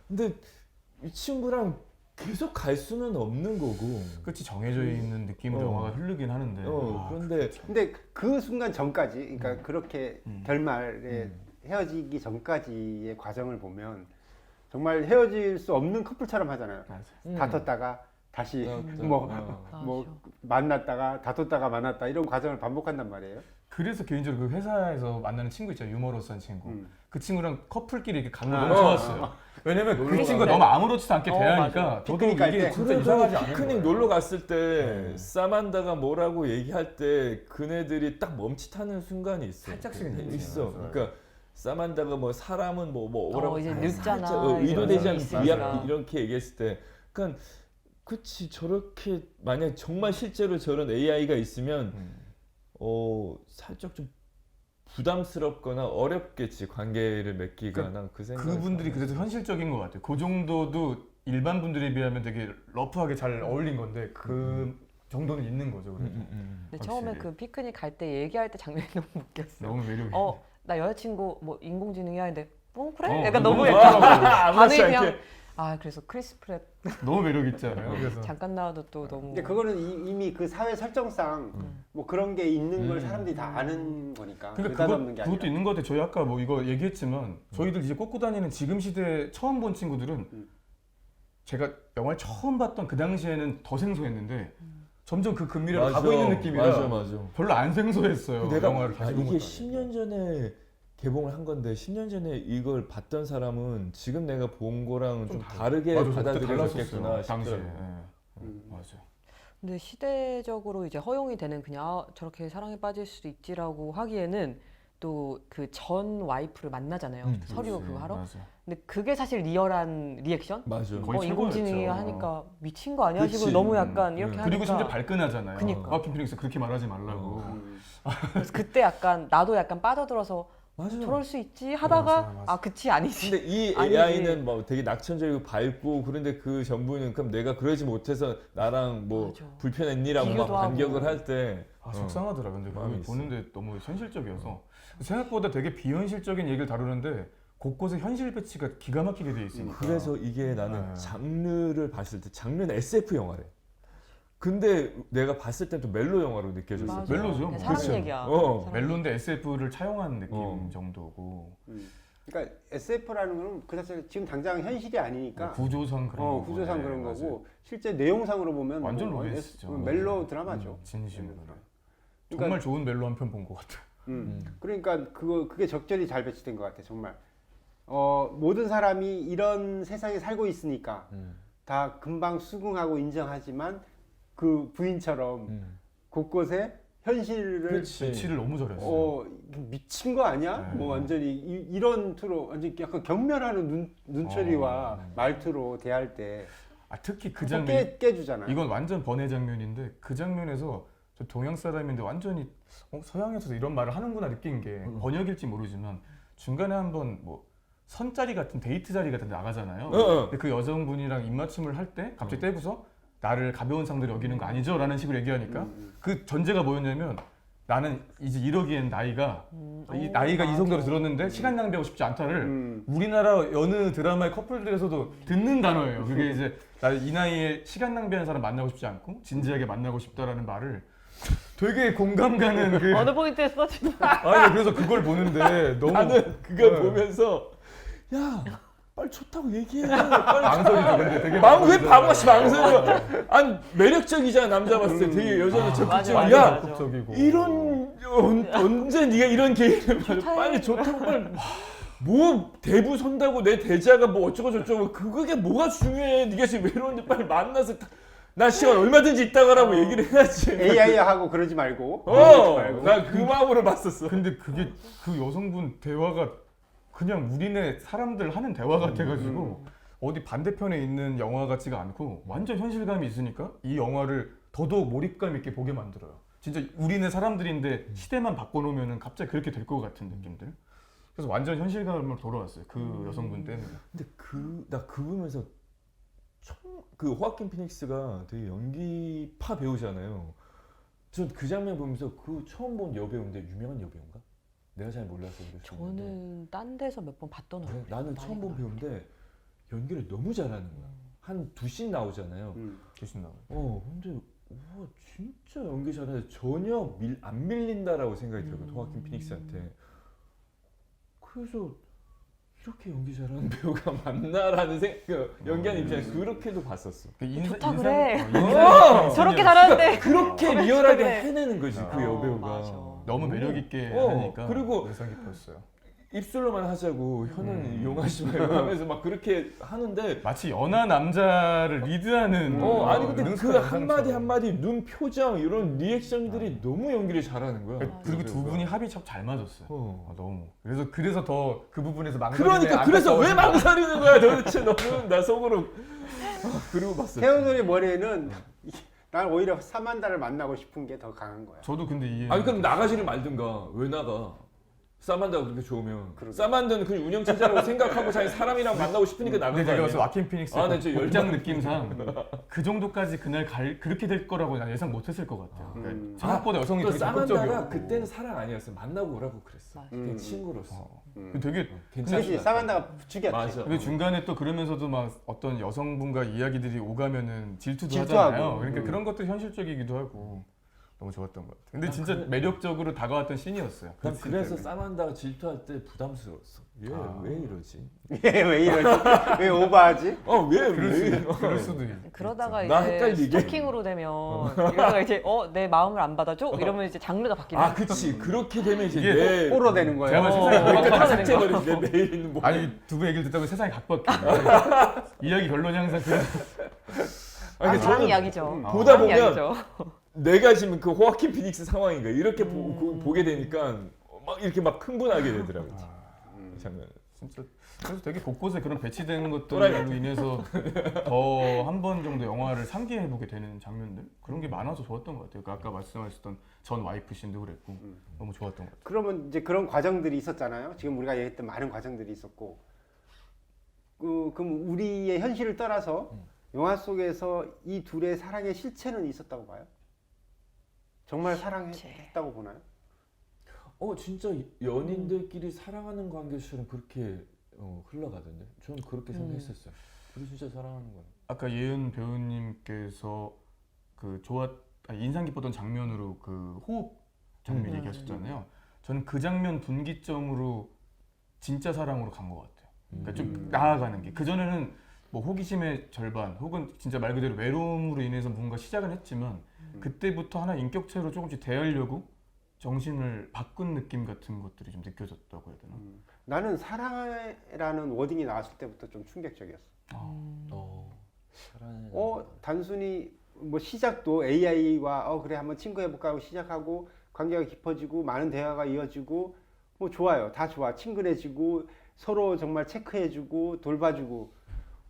근데 이 친구랑 계속 갈 수는 없는 거고. 끝이 정해져 있는 느낌으로 영화가 흐르긴 하는데. 그런데 근데 그 순간 전까지, 그러니까 그렇게 음. 결말에 헤어지기 전까지의 과정을 보면 정말 헤어질 수 없는 커플처럼 하잖아요. 다퉜다가 다시 뭐 맞아. 만났다가 다퉜다가 만났다 이런 과정을 반복한단 말이에요. 그래서 개인적으로 그 회사에서 만나는 친구 있잖아요. 유머러스한 친구. 음. 그 친구랑 커플끼리 이렇게 가는 거 아, 너무 좋았어요. 왜냐면 그 놀러 친구가 가고. 너무 아무렇지도 않게 어, 대하니까 맞아. 저도 피크닉 갈 이게 때. 진짜 그래도 이상하지 않은 피크닉 거예요. 놀러 갔을 때 네. 사만다가 뭐라고 얘기할 때 그네들이 딱 멈칫하는 순간이 있어. 살짝씩은 있어요. 있어. 맞아요. 그러니까 사만다가 뭐 사람은 뭐라고 이제 아, 늙잖아. 살짝, 이런 의도되지 생각이 않은 있으니까. 비약 이렇게 얘기했을 때, 그러니까 그치 저렇게 만약 정말 실제로 저런 AI가 있으면 살짝 좀 부담스럽거나 어렵겠지 관계를 맺기가. 난 그 생각. 그분들이 그래서 현실적인 것 같아요. 그 정도도 일반 분들에 비하면 되게 러프하게 잘 어울린 건데 그 정도는 있는 거죠. 그래도 근데 처음에 확실히. 그 피크닉 갈 때 얘기할 때 장면이 너무 웃겼어. 너무 매력이. 나 여자친구 뭐 인공지능이야 했는데 그래? 어, 약간 너무 너무 약간 아무렇지 반응이 않게. 그냥 그래서 크리스 프렛 너무 매력 있잖아요. 그래서 잠깐 나와도 또 너무 근데 그거는 이미 그 사회 설정상 뭐 그런 게 있는 걸 음. 사람들이 다 아는 거니까 그러니까 느닷없는 게 아니라. 그것도 있는 것 같아요. 저희 아까 뭐 이거 얘기했지만 저희들 이제 꽂고 다니는 지금 시대 처음 본 친구들은 제가 영화를 처음 봤던 그 당시에는 더 생소했는데 점점 그 근미래로 가고 있는 느낌이라 맞아. 별로 안 생소했어요. 내가 영화를 다시 본 이게 것도 10년 전에 개봉을 한 건데 10년 전에 이걸 봤던 사람은 지금 내가 본 거랑은 좀 다르게 맞아, 그때 받아들여졌겠구나 달랐었어요, 당시에. 싶더라고요. 맞아. 근데 시대적으로 이제 허용이 되는 그냥 저렇게 사랑에 빠질 수도 있지라고 하기에는 또 그 전 와이프를 만나잖아요. 서류 그거 하러. 맞아. 근데 그게 사실 리얼한 리액션? 맞아. 거의 인공지능이 최고였죠. 하니까 미친 거 아니야? 그치. 싶고 너무 약간 이렇게 하니까. 그리고 진짜 발끈하잖아요. 그니까. 와킨 피닉스 그렇게 말하지 말라고. 그래서 그때 약간 나도 약간 빠져들어서 맞아. 저럴 수 있지 하다가 맞아. 그치 아니지. 근데 이 아니지. AI는 뭐 되게 낙천적이고 밝고 그런데 그 전부는 그럼 내가 그러지 못해서 나랑 뭐 맞아. 불편했니라고 막 비교도 하고. 반격을 할 때 속상하더라. 근데 마음이 그거 있어. 보는데 너무 현실적이어서 생각보다 되게 비현실적인 얘기를 다루는데 곳곳에 현실 배치가 기가 막히게 돼 있으니까. 그래서 이게 나는 네. 장르를 봤을 때 장르는 SF 영화래. 근데 내가 봤을 때 또 멜로 영화로 느껴졌어. 맞아. 멜로죠. 그냥 사랑 그쵸. 얘기야. 어. 사랑 멜로인데 SF를 차용한 느낌 어. 정도고 그러니까 SF라는 거는 그 자체가 지금 당장 현실이 아니니까 구조상 그런 거고. 구조상 네, 그런 맞아요. 거고 실제 내용상으로 보면 완전 뭐 로맨스죠. 멜로 드라마죠. 진심으로. 그러니까 정말 좋은 멜로 한 편 본 것 같아. 그러니까 그게 적절히 잘 배치된 것 같아 정말. 모든 사람이 이런 세상에 살고 있으니까 다 금방 수긍하고 인정하지만 그 부인처럼 곳곳에 현실을 배치를 너무 잘했어요. 미친 거 아니야? 네. 뭐 완전히 이런 투로 완전 약간 경멸하는 눈초리와 말투로 대할 때 특히 그 장면 깨주잖아요. 이건 완전 번외 장면인데 그 장면에서 저 동양 사람인데 완전히 서양에서도 이런 말을 하는구나 느낀 게 번역일지 모르지만 중간에 한번 뭐 선자리 같은 데이트 자리 같은 데 나가잖아요. 근데 그 여성분이랑 입맞춤을 할 때 갑자기 떼고서 나를 가벼운 상대로 여기는 거 아니죠? 라는 식으로 얘기하니까 그 전제가 뭐였냐면 나는 이제 이러기엔 나이가 나이가 이 정도로 들었는데 시간 낭비하고 싶지 않다를 우리나라 여느 드라마의 커플들에서도 듣는 단어예요. 그게 이제 나 이 나이에 시간 낭비하는 사람 만나고 싶지 않고 진지하게 만나고 싶다라는 말을 되게 공감 가는 그 어느 포인트에 써지나? 아니 그래서 그걸 보는데 너무 나는 그걸 네. 보면서 야 빨리 좋다고 얘기해. 빨리 망설이죠. 근데 되게 왜 바보같이 망설여? 아니 매력적이잖아 남자 봤을 때 되게 여자도 적극적이야. 맞아, 야 맞아. 적극적이고 이런 언제 네가 이런 계획을 빨리 좋다고 빨리 뭐 대부 선다고 내 대자가 뭐 어쩌고 저쩌고 그게 뭐가 중요해? 네가 지금 왜 이러는데 빨리 만나서 나 시간 얼마든지 있다가라고 얘기를 해야지. AI하고 그러지 말고. 나 그 마음으로 봤었어. 근데 그게 그 여성분 대화가 그냥 우리네 사람들 하는 대화 같아가지고 어디 반대편에 있는 영화 같지가 않고 완전 현실감이 있으니까 이 영화를 더더욱 몰입감 있게 보게 만들어요. 진짜 우리네 사람들인데 시대만 바꿔놓으면 갑자기 그렇게 될 것 같은 느낌들. 그래서 완전 현실감으로 돌아왔어요. 그 여성분 때는. 근데 나 그 보면서 그 호아킨 피닉스가 되게 연기파 배우잖아요. 전 그 장면 보면서 그 처음 본 여배우인데 유명한 여배우인가? 내가 잘 몰라서 그럴 수 있는데. 저는 딴 데서 몇 번 봤던 그래? 얼굴. 나는 처음 본 배우인데 연기를 너무 잘하는 거야. 한 2씬 나오잖아요. 조심 나와요. 근데 와 진짜 연기 잘하는데 전혀 안 밀린다라고 생각이 들어요. 호아킨 피닉스한테. 그래서 이렇게 연기 잘하는 배우가 맞나라는 연기하는 입장에서 그렇게도 봤었어. 좋다 그래. 저렇게 저렇게 잘하는데 그렇게 리얼하게 그래. 해내는 거지 그 여배우가. 맞아. 너무 매력 있게 어, 하니까 그리고 인상 깊었어요. 입술로만 하자고 혀는 이용하지 말고 하면서 막 그렇게 하는데 마치 연하 남자를 리드하는 아니 근데 그 능숙한 한마디 여성처럼. 한마디 눈 표정 이런 리액션들이 너무 연기를 잘하는 거야. 그리고 두 여배우가. 분이 합이 참 잘 맞았어요. 어. 너무. 그래서 더 그 부분에서 망설이네. 그러니까 그래서 왜 망설이는 거야 도대체 너는 나 속으로 그리고 봤어. 태어돌이 머리에는 난 오히려 사만다를 만나고 싶은 게 더 강한 거야. 저도 근데 이해. 아니 그럼 나가지를 말든가 왜 나가? 사만다가 그렇게 좋으면 그러게. 사만다는 그 운영체제라고 생각하고 자기 사람이랑 만나고 싶으니까 나간 근데 거 제가 아니야? 봤을 때 와킨 피닉스 아, 나 진짜 복장 열받- 느낌상 그 정도까지 그날 그렇게 될 거라고 난 예상 못했을 것 같아요. 그러니까 생각보다 여성이 또 되게 사만다가 적극적이었고 그때는 사랑 아니었어. 만나고 오라고 그랬어. 맞아. 그냥 친구로서. 되게 괜찮지. 그렇지, 사만다가 부추겼지. 맞아. 근데 중간에 또 그러면서도 막 어떤 여성분과 이야기들이 오가면은 질투도 질투하고. 하잖아요. 그러니까 그런 것도 현실적이기도 하고 너무 좋았던 것 같아요. 근데 진짜 매력적으로 다가왔던 씬이었어요. 난 그 씬 그래서 때문에. 사만다가 질투할 때 부담스러웠어. 왜 이러지? 왜 이러지? 왜 오버하지? 그럴 수도 있. 그러다가 나 이제 헷갈리게. 스토킹으로 되면 이러다가 이제 내 마음을 안 받아줘? 이러면 이제 장르가 바뀌는 아, 그치. 그렇게 되면 이제 이게 내 오로 되는 거야. 제가 어, 세상에 그러니까 다 오로 되는 삭제버리지. 내 내일 있는 뭐. 아니 두 분 얘기를 듣다 보니 세상이 각박해. 이야기 결론이 항상 그 아니, 사랑 저는 이야기죠. 보다 사랑 보면 이야기죠. 내가 지금 그 호아킨 피닉스 상황인 거야. 이렇게 보게 되니까 막 이렇게 막 흥분하게 되더라고. 이 장면. 진짜 그래서 되게 곳곳에 그런 배치되는 또라이 것들로 같아. 인해서 더 한 번 정도 영화를 상기해보게 되는 장면들 그런 게 많아서 좋았던 것 같아요. 그 아까 말씀하셨던 전 와이프 씬도 그랬고 너무 좋았던 것 같아요. 그러면 이제 그런 과정들이 있었잖아요. 지금 우리가 얘기했던 많은 과정들이 있었고, 그럼 우리의 현실을 떠나서 영화 속에서 이 둘의 사랑의 실체는 있었다고 봐요? 정말 사랑했다고 보나요? 진짜 연인들끼리 사랑하는 관계처럼 그렇게 흘러가던데. 저는 그렇게 생각했었어요. 우리 진짜 사랑하는 거야. 아까 예은 배우님께서 그 인상 깊었던 장면으로 그 호흡 장면 얘기하셨잖아요. 저는 그 장면 분기점으로 진짜 사랑으로 간 것 같아요. 그러니까 좀 나아가는 게 그전에는 뭐 호기심의 절반 혹은 진짜 말 그대로 외로움으로 인해서 뭔가 시작은 했지만 그때부터 하나 인격체로 조금씩 대하려고 정신을 바꾼 느낌 같은 것들이 좀 느껴졌다고 해야 되나? 나는 사랑이라는 워딩이 나왔을 때부터 좀 충격적이었어. 사랑하는 단순히 뭐 시작도 AI와 그래 한번 친구해볼까 하고 시작하고 관계가 깊어지고 많은 대화가 이어지고 뭐 좋아요. 다 좋아. 친근해지고 서로 정말 체크해주고 돌봐주고.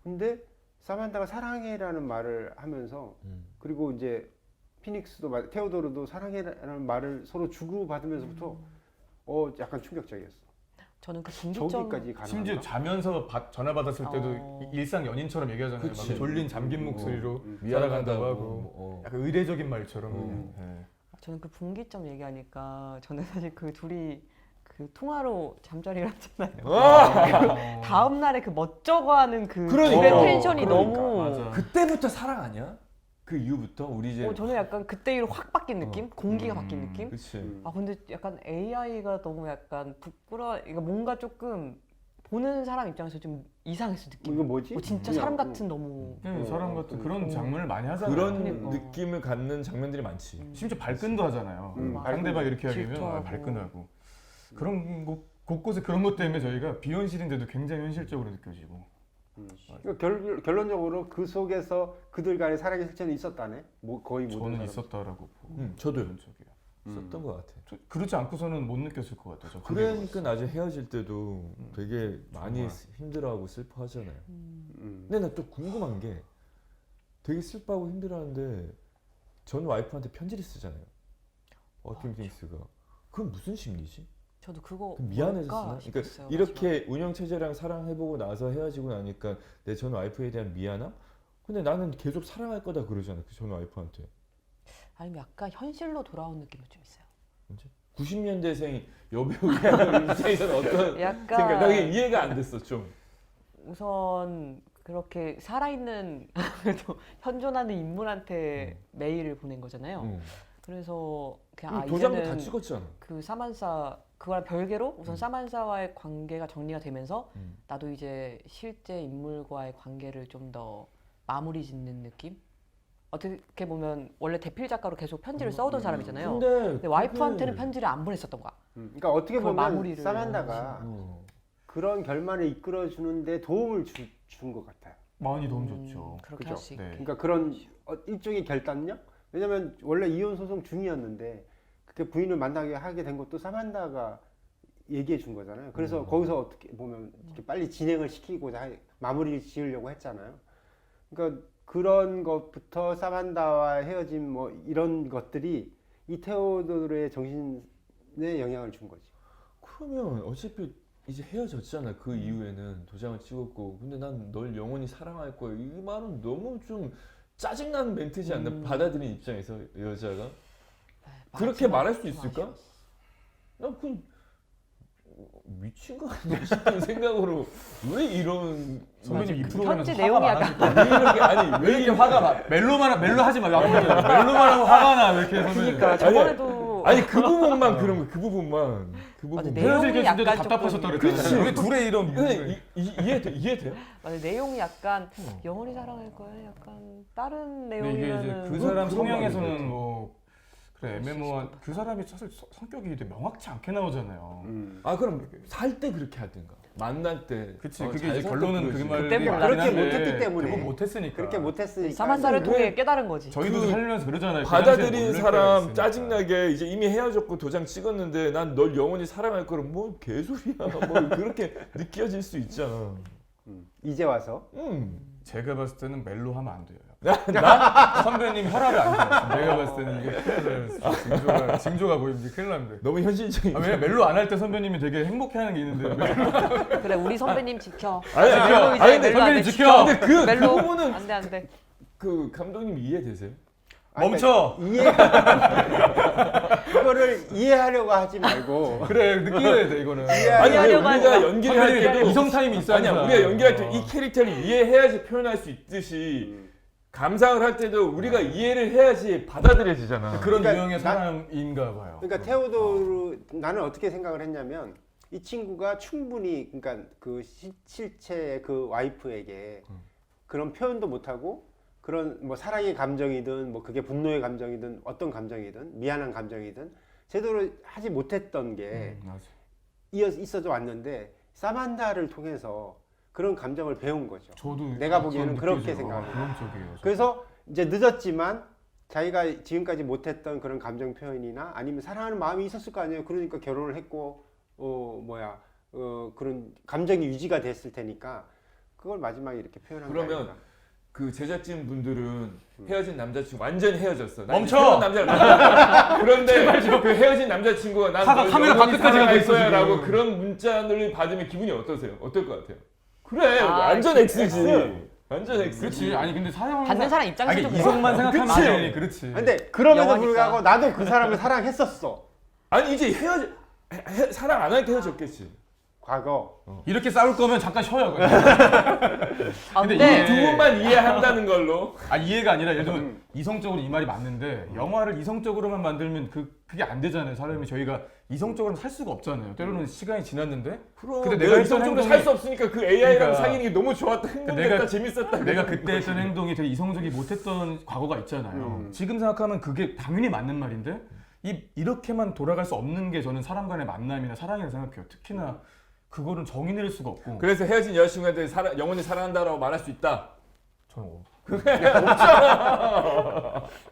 근데 사만다가 사랑해라는 말을 하면서 그리고 이제 피닉스도 테오도르도 사랑해라는 말을 서로 주고받으면서부터 약간 충격적이었어. 저는 그 분기점 저기까지 가는 심지어 자면서 전화 받았을 때도 일상 연인처럼 얘기하잖아요. 그치. 막 졸린 잠긴 목소리로 미안하다고 살아간다고 하고 하고. 약간 의례적인 말처럼 그냥. 예. 저는 그 분기점 얘기하니까 저는 사실 그 둘이 그 통화로 잠자리를 하잖아요. 다음 날에 그 멋쩍어하는 그 그러니까. 둘의 텐션이 그러니까, 너무 맞아. 그때부터 사랑 아니야? 그 이후부터 우리 이제 저는 약간 그때 이후로 확 바뀐 느낌? 공기가 바뀐 느낌? 그치. 아 근데 약간 AI가 너무 약간 부끄러워. 이거 뭔가 조금 보는 사람 입장에서 좀 이상했어 느낌. 이거 뭐지? 진짜 그냥, 사람 같은 너무. 사람 같은 그런 장면을 많이 하잖아요. 그런 그러니까. 느낌을 갖는 장면들이 많지. 심지어 발끈도 하잖아요. 상대방 이렇게 하면 질투하고. 발끈하고 그런 곳곳에 그런 것 때문에 저희가 비현실인데도 굉장히 현실적으로 느껴지고. 그러니까 결론적으로 그 속에서 그들 간의 사랑의 실체는 있었다네. 거의 모든 저는 사람. 있었다라고 보고. 저도요. 그런 쪽이에요. 있었던 것 같아. 그렇지 않고서는 못 느꼈을 것 같아요. 저 그러니까 나중에 헤어질 때도 되게 많이 정말. 힘들어하고 슬퍼하잖아요. 음. 근데 나 또 궁금한 게 되게 슬퍼하고 힘들어하는데 전 와이프한테 편지를 쓰잖아요. 워킹 핑스가. 그건 무슨 심리지? 저도 그거 미안해서 뭘까 쓰나? 싶었어요, 그러니까 이렇게 운영 체제랑 사랑해보고 나서 헤어지고 나니까 내 전 와이프에 대한 미안함? 근데 나는 계속 사랑할 거다 그러잖아. 그 전 와이프한테. 아니면 약간 현실로 돌아온 느낌이 좀 있어요. 90년대생 여배우 입장에서는 어떤 약간 생각? 나 이게 이해가 안 됐어 좀. 우선 그렇게 살아있는 그래도 현존하는 인물한테 메일을 보낸 거잖아요. 그래서 그냥 도장도 다 이제는 찍었잖아. 그 사만사 그거랑 별개로 우선 사만사와의 관계가 정리가 되면서 나도 이제 실제 인물과의 관계를 좀 더 마무리 짓는 느낌? 어떻게 보면 원래 대필 작가로 계속 편지를 써오던 사람이잖아요. 근데 와이프한테는 편지를 안 보냈었던 거야. 그러니까 어떻게 그걸 보면 마무리를 사만다가 그런 결말을 이끌어 주는데 도움을 준 것 같아요. 많이 도움 줬죠. 그렇게 그죠? 할 수 있게. 네. 그러니까 그런 일종의 결단력? 왜냐면 원래 이혼 소송 중이었는데 그렇게 부인을 만나게 하게 된 것도 사만다가 얘기해 준 거잖아요. 그래서 거기서 어떻게 보면 이렇게 빨리 진행을 시키고자 마무리를 지으려고 했잖아요. 그러니까 그런 것부터 사만다와 헤어짐 뭐 이런 것들이 이 테오도르의 정신에 영향을 준 거지. 그러면 어차피 이제 헤어졌잖아. 그 이후에는 도장을 찍었고, 근데 난 널 영원히 사랑할 거야. 이 말은 너무 좀 짜증나는 멘트지 않나? 받아들인 입장에서 여자가 그렇게 말할 수 있을까? 난그 미친 거 아니야 싶은 생각으로 왜 이런 선배님 이 그 프로그램에서 편지 화가 내용이 많아질까? 왜 이렇게 아니 왜 이렇게 화가 막 멜로 하지 마. 멜로만 하고 화가 나. 왜 이렇게 선배님. 그러니까 저번에도 아니 그 부분만 그런 거 그 부분만 그 맞아, 부분. 내용이 헤어질 게 진짜 약간 답답하셨다 조금- 그랬잖아요. 왜 둘의 이런 근데 이해돼요? 맞아, 내용이 약간 영원히 사랑할 거야. 약간 다른 근데 이게 내용이면은 이제 그 그건 사람 그런 성향에서는 말이겠지. 뭐 그래 애매모호한 그 사람이 사실 성격이 되게 명확치 않게 나오잖아요. 아 그럼 살 때 그렇게 하든가 만날 때. 그치 어, 그게 잘 이제 살 때 결론은 그 그러지. 말이 그때 몰라. 그렇게 못했기 때문에. 그거 못했으니까. 그렇게 못했으니까. 사만사를 왜- 통해 깨달은 거지. 저희도 그 살면서 그러잖아요. 그 받아들인 당시에 모를 때가 사람 있으니까. 짜증나게 이제 이미 헤어졌고 도장 찍었는데 난 널 영원히 사랑할 거를 뭐 개소리야 뭐 그렇게 느껴질 수 있잖아. 이제 와서 제가 봤을 때는 멜로 하면 안 돼요. 나? 선배님 혈압이 안 돼요. 내가 봤을 때는 이게 큰일 나요. 징조가 보이면 큰일 납니다. 너무 현실적인. 아, 왜냐면 멜로 안 할 때 선배님이 되게 행복해하는 게 있는데 그래 우리 선배님 지켜. 아니, 멜로 이제 아니, 멜로 선배님 안 돼. 지켜. 근데 그 멜로 부분은 안돼 안돼. 그 감독님 이해되세요? 멈춰. 그거를 이해하려고 하지 말고 그래 느껴야 돼 이거는. 아니 왜 이해하려고 우리가 하니까. 연기를 할 때도 이성 타임이 있어야 아니야 우리가 연기할 때 이 캐릭터를 이해해야지 표현할 수 있듯이 감상을 할 때도 우리가 이해를 해야지 받아들여지잖아. 그런 그러니까 유형의 사람인가 봐요. 그러니까 테오도르 나는 어떻게 생각을 했냐면 이 친구가 충분히 그러니까 그 실체의 그 와이프에게 그런 표현도 못하고 그런 뭐 사랑의 감정이든 뭐 그게 분노의 감정이든 어떤 감정이든 미안한 감정이든 제대로 하지 못했던 게 맞아. 있어져 왔는데 사만다를 통해서 그런 감정을 배운 거죠. 저도 내가 보기에는 그런 그렇게 느껴져요. 생각해요. 그런 쪽이에요. 저도. 그래서 이제 늦었지만 자기가 지금까지 못했던 그런 감정 표현이나 아니면 사랑하는 마음이 있었을 거 아니에요. 그러니까 결혼을 했고 그런 감정이 유지가 됐을 테니까 그걸 마지막에 이렇게 표현한 거 그러면 아닌가. 그 제작진 분들은 헤어진 남자친구 완전 헤어졌어. 난 멈춰! 이제 새로운 남자를 만났다. 그런데 그 헤어진 남자친구가 난 화가 널 카메라 영원히 밖까지 가고 사랑할 있어, 거야라고 지금. 그런 문자를 받으면 기분이 어떠세요? 어떨 것 같아요? 그래 아, 완전 X지. X. 완전 X. 그렇지. 아니 근데 사람 받는 사람 입장에서 아니 좀 이성만 생각하면 그치? 안 돼. 그렇지. 근데 그럼에도 영화니까. 불구하고 나도 그 사람을 사랑했었어. 아니 이제 사랑 안 할 때 헤어졌겠지. 과거. 이렇게 싸울 거면 잠깐 쉬어요. 그냥. 아, 근데 근데 이게- 두 분만 이해한다는 걸로. 아 이해가 아니라 예를 들면 이성적으로 이 말이 맞는데 영화를 이성적으로만 만들면 그게 안 되잖아요. 사람이 저희가 이성적으로 살 수가 없잖아요. 때로는 시간이 지났는데 그럼 근데 내가 내가 이성적으로 했던 살 수 없으니까 그 AI랑 그러니까. 사귀는 게 너무 좋았다, 행복했다, 내가- 재밌었다. 내가 그때 했던 행동이 되게 이성적이 못했던 과거가 있잖아요. 지금 생각하면 그게 당연히 맞는 말인데 이렇게만 돌아갈 수 없는 게 저는 사람 간의 만남이나 사랑이라고 생각해요. 특히나 그거는 정의 내릴 수가 없고. 그래서 헤어진 여자친구한테 영원히 사랑한다라고 말할 수 있다. 저는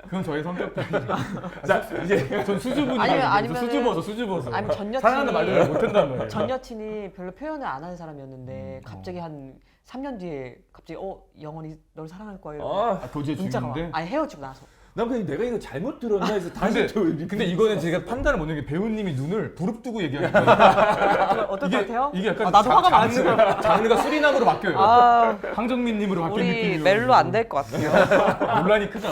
그건 저의 성격이죠. 자 이제 전 수줍으니까 아니면은- 수줍어서. 아니면 전 사랑하는 말을 여친이 못한단 말이에요. 전 여친이 별로 표현을 안 하는 사람이었는데 갑자기 한 3년 뒤에 갑자기 영원히 널 사랑할 거야 이러고 아, 도저히 문자가 와. 주는데. 아니 헤어지고 나서 난 그냥 내가 이거 잘못 들었나 해서 다시 근데, 또 근데 이거는 제가 판단을 못 내는 게 배우님이 눈을 부릅뜨고 얘기하니까 어떨 것 같아요? 이게 약간 나도 화가 많지. 장르가 수리남으로 바뀌어요. 아 황정민님으로 바뀐 우리 느낌이에요. 멜로 안 될 것 같아요. 논란이 크다.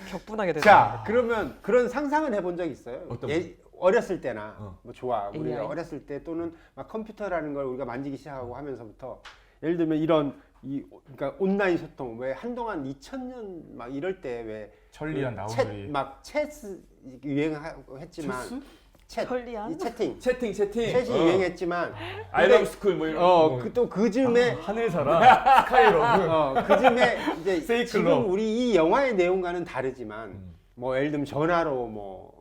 격분하게 되네. 자, 그러면 그런 상상은 해본 적 있어요? 어떤 어렸을 때나 어. 뭐 좋아. 우리가 AI? 어렸을 때 또는 막 컴퓨터라는 걸 우리가 만지기 시작하고 하면서부터 예를 들면 이런 그러니까 온라인 소통 왜 한동안 2000년 막 이럴 때 왜 천리안 나우들이 막 챗 유행했지만 챗 천리안? 이 채팅 채팅. 챗이 유행했지만 I love school 뭐 이런. 그 즈음에 하늘사랑 스카이러브 그 즈음에 이제 세이클럽. 지금 우리 이 영화의 내용과는 다르지만 뭐 예를 들면 전화로 뭐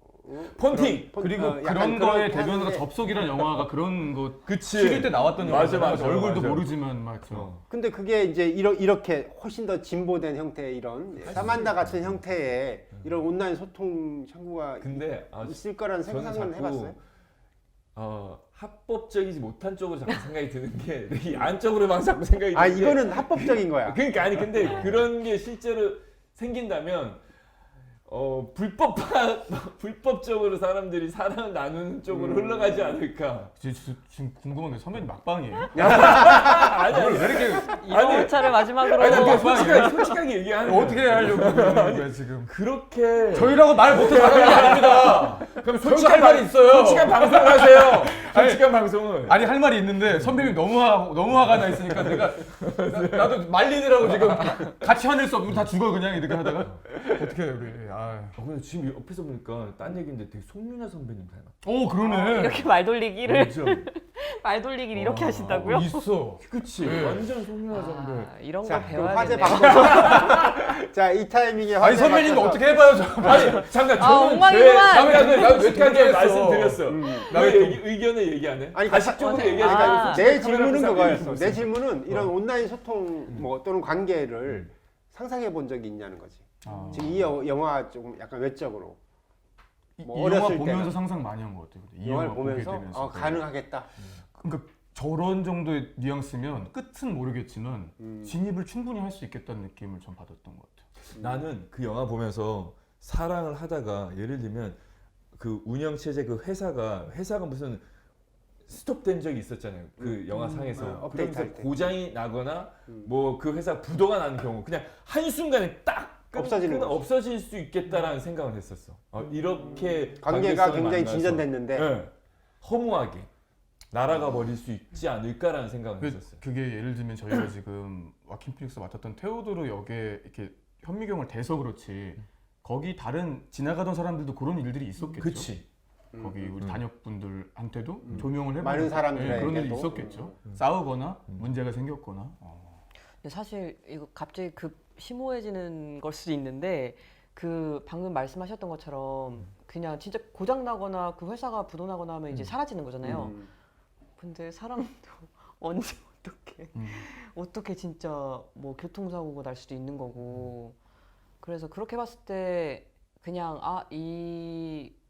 폰팅. 그리고 약간 그런 거에 그렇게 대변으로 하는데 접속이란 영화가 그런 거 그치. 7일 때 나왔던 맞아, 영화잖아요. 맞아, 얼굴도 맞아. 모르지만 맞죠. 근데 그게 이제 이렇게 훨씬 더 진보된 형태의 이런 사만다 같은 형태의 이런 온라인 소통 창구가 근데 있을 거라는 저는 생각은 자꾸 해봤어요. 합법적이지 못한 쪽으로 자꾸 생각이 드는 게 이 안쪽으로만 자꾸 생각이 아 드는 게 이거는 합법적인 거야. 그러니까 아니 근데 그런 게 실제로 생긴다면 불법적으로 사람들이 사랑을 나누는 쪽으로 흘러가지 않을까. 지금 궁금한 게 선배님 막방이에요? 아니 왜 이렇게 이런 회차를 마지막으로 아니 그냥 솔직하게 얘기하는 거야. 어떻게 하려고 그러는 거야 지금? 그렇게 저희라고 말 못해 나가는 게 아닙니다. 그럼 솔직한 말이 있어요. 솔직한 방송을 하세요. 솔직한 방송을. 아니 할 말이 있는데 선배님 너무 화가 나 있으니까 내가 나도 말리느라고 지금 같이 화낼 수 없으면 다 죽어 그냥 이렇게 하다가 어떻게 해 우리. 근데 지금 옆에서 보니까 딴 얘기인데 되게 송윤아 선배님 닮았다. 오 그러네. 이렇게 말 돌리기를 완전. 말 돌리기를 이렇게 하신다고요? 있어. 그치. 네. 완전 송윤아 선배. 이런 자, 걸 그럼 화제 배워야겠네요. 방송. 자, 이 타이밍에 화제 아니 선배님 맞춰서 어떻게 해봐요 저. 아니 잠깐 아, 저는 제 엉망이구만. 생각을 나왜 솔직하게 동의했어? 말씀드렸어. 나 왜 왜 의견을 얘기 안 해? 아니, 가식적으로 맞아. 얘기하지 아. 말고 내 솔직히 질문은 카메라 그거였어. 보고 내 질문은 이런 온라인 소통 뭐 또는 관계를 상상해 본 적이 있냐는 거지. 지금 이 영화 조금 약간 외적으로 뭐 이 영화 어렸을 보면서 때는. 상상 많이 한 것 같아요. 이 영화를 영화 보게 보면서 되면서. 가능하겠다. 그러니까 저런 정도의 뉘앙스면 끝은 모르겠지만 진입을 충분히 할 수 있겠다는 느낌을 좀 받았던 것 같아요. 나는 그 영화 보면서 사랑을 하다가 예를 들면 그 운영 체제 그 회사가 무슨 스톱된 적이 있었잖아요. 그 영화 상에서 업데이트 그러면서 할 때. 고장이 나거나 뭐 그 회사 부도가 나는 경우 그냥 한 순간에 딱 없어지는 거지. 없어질 수 있겠다라는 생각을 했었어. 이렇게 관계가 관계성을 굉장히 만나서, 진전됐는데 네, 허무하게 날아가 버릴 수 있지 않을까라는 생각을 했었어요. 그게 예를 들면 저희가 지금 와킨 피닉스 맡았던 테오도르 역에 이렇게 현미경을 대서 그렇지 거기 다른 지나가던 사람들도 그런 일들이 있었겠죠. 그치. 거기 우리 단역분들한테도 조명을 해보는 많은 사람들에게도. 그런 일이 있었겠죠. 싸우거나 문제가 생겼거나. 근데 사실 이거 갑자기 급 심오해지는 걸 수도 있는데 그 방금 말씀하셨던 것처럼 그냥 진짜 고장 나거나 그 회사가 부도 나거나 하면 이제 사라지는 거잖아요. 근데 사람도 언제 어떻게 진짜 뭐 교통사고가 날 수도 있는 거고. 그래서 그렇게 봤을 때 그냥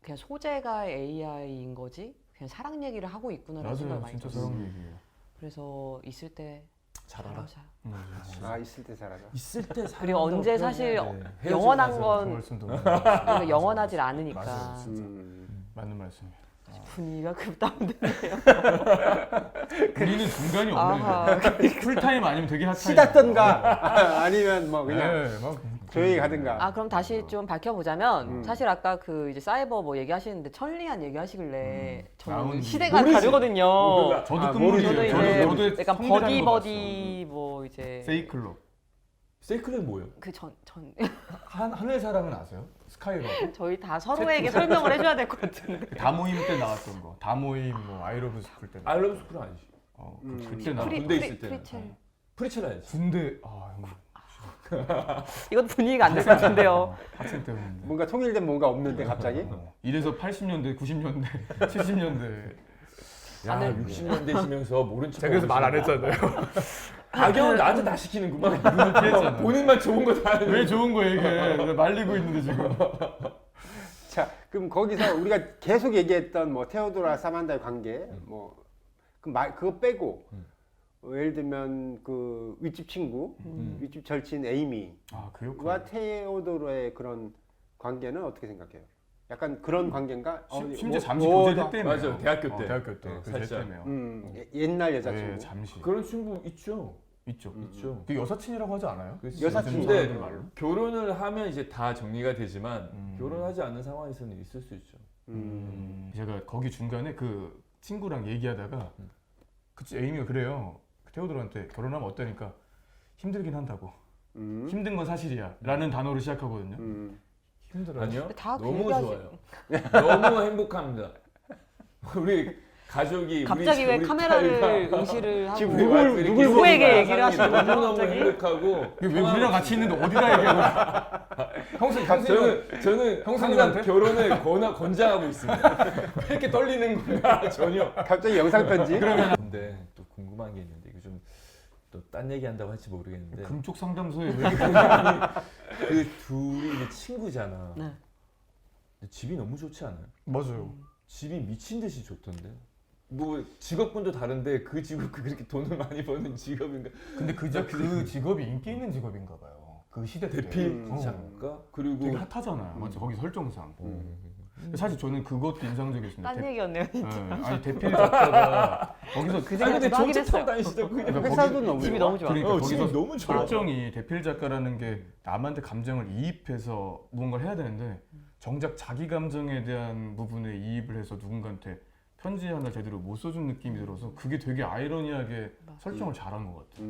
그냥 소재가 AI인 거지 그냥 사랑 얘기를 하고 있구나라는 생각을 맞아요, 많이 진짜 들었어요. 사랑 얘기예요. 그래서 있을 때 잘하라. 잘하자. 있을 때 잘하죠. 있을 때 그리고 언제 사실 헤어지고 영원한 나서 그 건 말씀도 우리가 영원하질 않으니까 맞아요, 진짜. 음. 맞는 말씀이에요. 분위기가 급다운되네요. 우리는 중간이 아하. 없는데 풀타임 아니면 되게 핫타임. 시닫던가 아니면 뭐 그냥 네, 막 조용히 가든가. 아 그럼 다시 좀 밝혀보자면 사실 아까 그 이제 사이버 뭐 얘기하시는데 천리안 얘기하시길래 저는 나온 시대가 모르지. 다르거든요. 저도 모르지. 저는 끝물이에요. 이제 저도 약간 성대라는 거 버디버디 뭐 이제 봤어. 세이클럽. 세이클은 뭐예요? 그 전 하늘 사랑은 아세요? 스카이러브. 저희 다 서로에게 설명을 해줘야 될 것 같은데. 다모임 때 나왔던 거. 다모임 뭐 아이러브 스쿨 때. 알러브 스쿨은 아니지. 그때 나 군대 있을 때는. 프리첼. 프리첼 알지. 군대 이건 분위기가 안 될 것 같은데요. 학생 때문에. 뭔가 통일된 뭔가 없는데 갑자기. 이래서 80년대, 90년대, 70년대. 야, 나는- 60년대시면서 모른 척. 제가 그래서 말 안 했잖아요. 악영은 나한테 다 시키는구만. 피했잖아. 본인만 좋은 거 다 하는. 왜 좋은 거 얘기해? 왜 말리고 있는데 지금. 자, 그럼 거기서 우리가 계속 얘기했던 뭐 테오도라 사만다의 관계, 뭐 그거 빼고 예를 들면 그 윗집 친구, 윗집 절친 에이미와 그 역할. 테오도르의 그런 관계는 어떻게 생각해요? 약간 그런 관계인가? 심지어 잠시 교제를 했대요. 맞아, 대학교 때. 대학교 때 교제 살짝. 했대요. 옛날 여자친구. 네, 잠시. 그런 친구 있죠. 있죠. 있죠. 그 여사친이라고 하지 않아요? 여사친. 요즘 근데 사람들 말로? 결혼을 하면 이제 다 정리가 되지만 결혼하지 않는 상황에서는 있을 수 있죠. 제가 거기 중간에 그 친구랑 얘기하다가 그치 에이미가 그래요. 테오도르한테 결혼하면 어떠니까 힘들긴 한다고. 음. 힘든 건 사실이야라는 단어로 시작하거든요. 힘들어요? 아니요. 다 그 너무 얘기하지. 좋아요. 너무 행복합니다. 우리 가족이 갑자기 왜 우리 카메라를 딸과 의시를 하고 지금 누구에게 얘기를 하시는 거죠, 너무너무 갑자기? 행복하고 왜 우리랑 같이 있는데 어디다 얘기하고? 형수 저는 항상 형수님한테? 결혼을 권장하고 있습니다. 왜 이렇게 떨리는 건가 전혀. 갑자기 영상 편지. 근데 또 궁금한 게 있는데 이거 좀 또 딴 얘기한다고 할지 모르겠는데 금쪽 상담소에 왜 이렇게 그 둘이 이제 친구잖아. 네. 근데 집이 너무 좋지 않아요? 맞아요. 집이 미친 듯이 좋던데. 뭐 직업군도 다른데 그 직업 그렇게 돈을 많이 버는 직업인가? 근데 그 직업이 인기 있는 직업인가 봐요. 그 시대 때. 대필 어. 작가 그리고 되게 핫하잖아요. 맞아. 거기 설정상. 근데 사실 저는 그것도 인상적이었습니다. 딴 얘기였네요. 네, 아니 대필 작가가 거기서 그 아니 근데 생각도 하긴 정책 타고 했어요. 다니시죠? 그러니까 회사도 거기- 너무 집이 좋아. 너무 좋아. 그러니까 집이 거기서 너무 좋아. 설정이 대필 작가라는 게 남한테 감정을 이입해서 무언가를 해야 되는데 정작 자기 감정에 대한 부분에 이입을 해서 누군가한테 편지 하나 제대로 못 써준 느낌이 들어서 그게 되게 아이러니하게 설정을 잘한 것 같아요.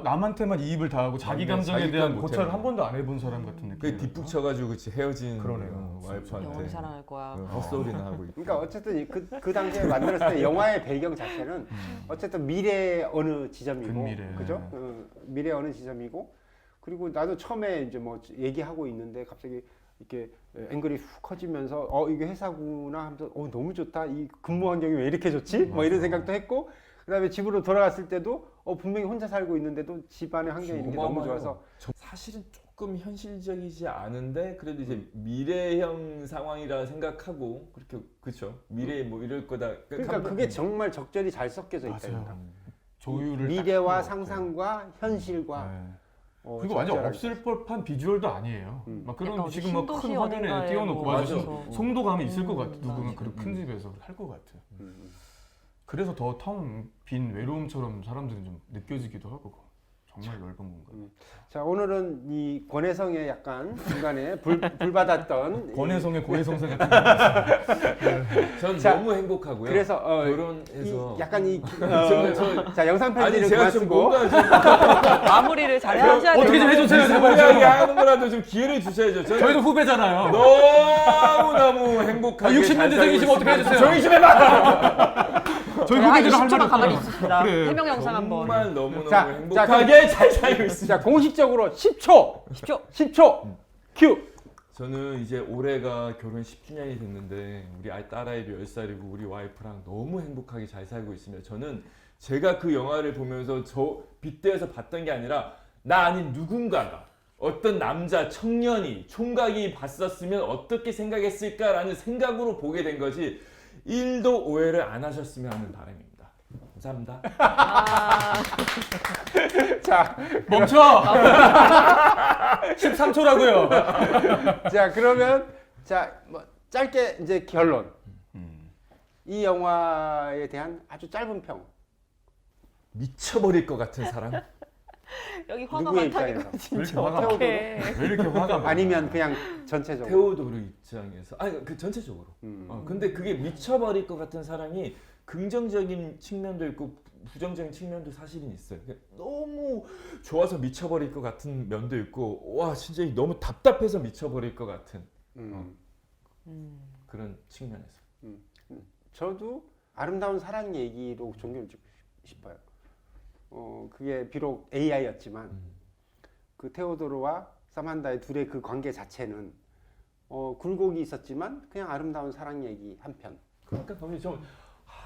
남한테만 이입을 다하고 자기 맞네. 감정에 자기가 대한 못해. 고찰을 한 번도 안 해본 사람 같은 느낌. 그 뒷북 쳐가지고 그치 헤어진 그러네요. 와이프한테 영원히 사랑할 거야. 헛소리나 하고 있고. 그러니까 어쨌든 그 당시에 만들었을 때 영화의 배경 자체는 어쨌든 미래 어느 지점이고, 근미래. 그죠? 미래 어느 지점이고, 그리고 나도 처음에 이제 뭐 얘기하고 있는데 갑자기 이렇게 앵글이 훅 커지면서 이게 회사구나 하면서 너무 좋다. 이 근무 환경이 왜 이렇게 좋지? 뭐 이런 생각도 했고, 그다음에 집으로 돌아갔을 때도 분명히 혼자 살고 있는데도 집안의 환경이 이렇게 너무 좋아서 사실은 조금 현실적이지 않은데 그래도 이제 미래형 상황이라 생각하고 그렇게 그렇죠. 미래에 뭐 이럴 거다. 그러니까 그게 정말 적절히 잘 섞여져 있다니까. 맞아요. 조율을 미래와 딱 상상과 현실과 네. 그리고 완전 적절하게. 없을 법한 비주얼도 아니에요. 막 그런 약간 지금 뭐 큰 신도시 화면에 어딘가에 띄워놓고 뭐 맞아. 맞아. 송도감이 있을 것 같아. 누군가 맞아. 그런 큰 집에서 할 것 같아. 음. 그래서 더 텅 빈 외로움처럼 사람들은 좀 느껴지기도 하고 정말 넓은 공간. 자, 오늘은 이 권혜성의 약간 중간에 불 받았던 권혜성의 고해성사 같은 전 자, 너무 행복하고요. 그래서 결혼해서 약간 저 자, 영상 아니 편지를 제가 그만 좀 쓰고 뭔가 좀 마무리를 잘 하셔야 돼요. 어떻게 좀 해주세요. 소소하게 하는 거라도 좀 기회를 주셔야죠. 저희도 후배잖아요. 너무 행복하게 60년 대생이시면 어떻게 해주세요? 조용히 좀 해봐. 저희 한 후배들은 할 20초만 말이 가만히 없어요. 있습니다. 그래. 해명 영상 한번. 정말 너무너무 자, 행복하게 잘 살고 있습니다. 자, 공식적으로 10초 큐. 저는 이제 올해가 결혼 10주년이 됐는데 우리 딸아이도 10살이고 우리 와이프랑 너무 행복하게 잘 살고 있습니다. 저는 제가 그 영화를 보면서 저 빗대어서 봤던 게 아니라 나 아닌 누군가가 어떤 남자 청년이 총각이 봤었으면 어떻게 생각했을까라는 생각으로 보게 된 것이 1도 오해를 안 하셨으면 하는 바람입니다. 감사합니다. 자, 멈춰! 13초라고요. 자, 그러면 뭐 짧게 이제 결론. 이 영화에 대한 아주 짧은 평. 미쳐버릴 것 같은 사람? 여기 화가 누구의 많다니까 입장에서? 왜 이렇게 진짜 화가 어떡해. 왜 이렇게 화가 많아? 아니면 그냥 전체적으로. 테오도르 입장에서 아니 그 전체적으로. 음. 근데 그게 미쳐버릴 것 같은 사람이 긍정적인 측면도 있고 부정적인 측면도 사실은 있어요. 너무 좋아서 미쳐버릴 것 같은 면도 있고 와 진짜 너무 답답해서 미쳐버릴 것 같은 그런 측면에서. 저도 아름다운 사랑 얘기로 종교를 찍고 싶어요. 그게 비록 AI였지만 그 테오도르와 사만다의 둘의 그 관계 자체는 굴곡이 있었지만 그냥 아름다운 사랑 얘기 한 편. 그러니까 거기 좀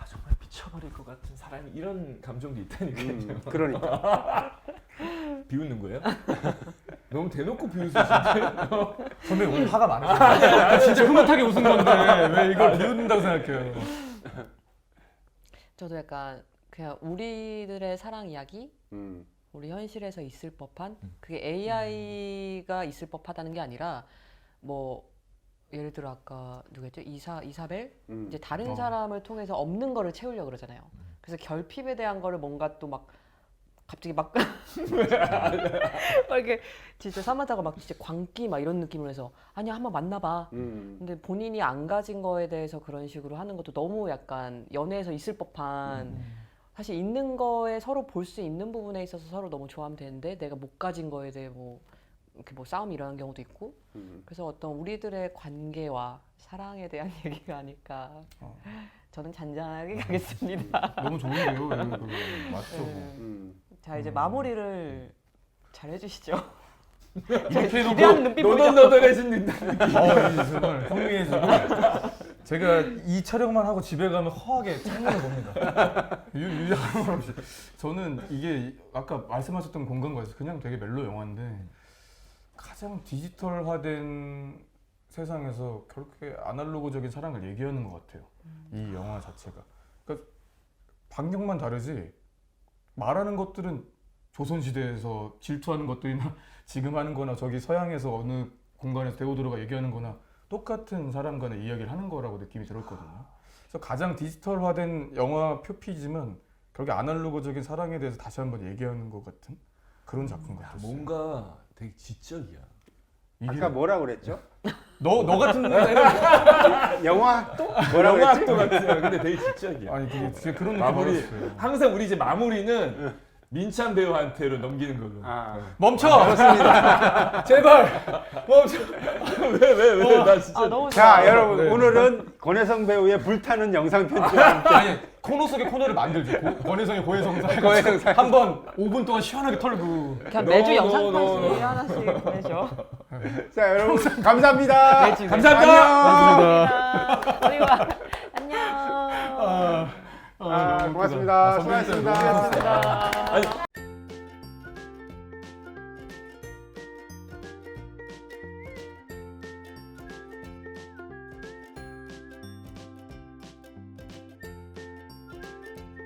정말 미쳐버릴 것 같은 사람이 이런 감정도 있다니까요. 그러니까. 비웃는 거예요? 너무 대놓고 비웃으시는데? 선배 오늘 화가 많으시네. 진짜 흐뭇하게 웃은 건데 왜 이걸 비웃는다고 생각해요? 저도 약간 그냥 우리들의 사랑 이야기, 음. 우리 현실에서 있을 법한 그게 AI가 있을 법하다는 게 아니라 뭐 예를 들어 아까 누구였죠? 이사벨? 이제 다른 사람을 통해서 없는 거를 채우려고 그러잖아요. 그래서 결핍에 대한 거를 뭔가 또 막 갑자기 막 이렇게 진짜 사마다가 막 진짜 광기 막 이런 느낌으로 해서 아니야 한번 만나봐. 근데 본인이 안 가진 거에 대해서 그런 식으로 하는 것도 너무 약간 연애에서 있을 법한 사실 있는 거에 서로 볼 수 있는 부분에 있어서 서로 너무 좋아하면 되는데 내가 못 가진 거에 대해 뭐 이렇게 뭐 싸움이 일어나는 경우도 있고 그래서 어떤 우리들의 관계와 사랑에 대한 얘기가 아닐까. 저는 잔잔하게 가겠습니다. 너무 좋은데요. 이거 맞죠. 자 이제 마무리를 잘 해주시죠. 이렇게 해놓고 기대하는 눈빛 보이죠? 노동노동해진다. 정말 흥미해지고 제가 이 촬영만 하고 집에 가면 허하게 창문을 봅니다. 유지하는 건 없이. 저는 이게 아까 말씀하셨던 공간과에서 그냥 되게 멜로 영화인데 가장 디지털화된 세상에서 그렇게 아날로그적인 사랑을 얘기하는 것 같아요. 이 영화 자체가. 그러니까 반경만 다르지 말하는 것들은 조선시대에서 질투하는 것들이나 지금 하는 거나 저기 서양에서 어느 공간에서 데오도로가 얘기하는 거나 똑같은 사람 간의 이야기를 하는 거라고 느낌이 들었거든요. 그래서 가장 디지털화된 영화 표피지만 결국 아날로그적인 사랑에 대해서 다시 한번 얘기하는 것 같은 그런 작품 같았어요. 뭔가 되게 지적이야. 아까 뭐라 그랬죠? 너 같은 영화 또 뭐라 영화 그랬지? 악도 같아요. 근데 되게 지적이야. 아니 되게 그런 느낌 마무리. 받았어요. 항상 우리 이제 마무리는 민찬 배우한테로 넘기는 걸로. 아, 멈춰! 제발 멈춰. 왜? 나 진짜. 너무 자 좋아요. 여러분 네. 오늘은 권혜성 배우의 불타는 영상 편지와 함께 아니 코너 속에 코너를 만들죠. 권혜성의 고해성사 고해성사. 한번 5분 동안 시원하게 털고 그냥 매주 No, 영상 no, no, 편지 no. 하나씩 보내죠. 자 여러분 감사합니다. 매주. 감사합니다. 안녕. 그리고 안녕. 고맙습니다. 수고하셨습니다. 고맙습니다. 아니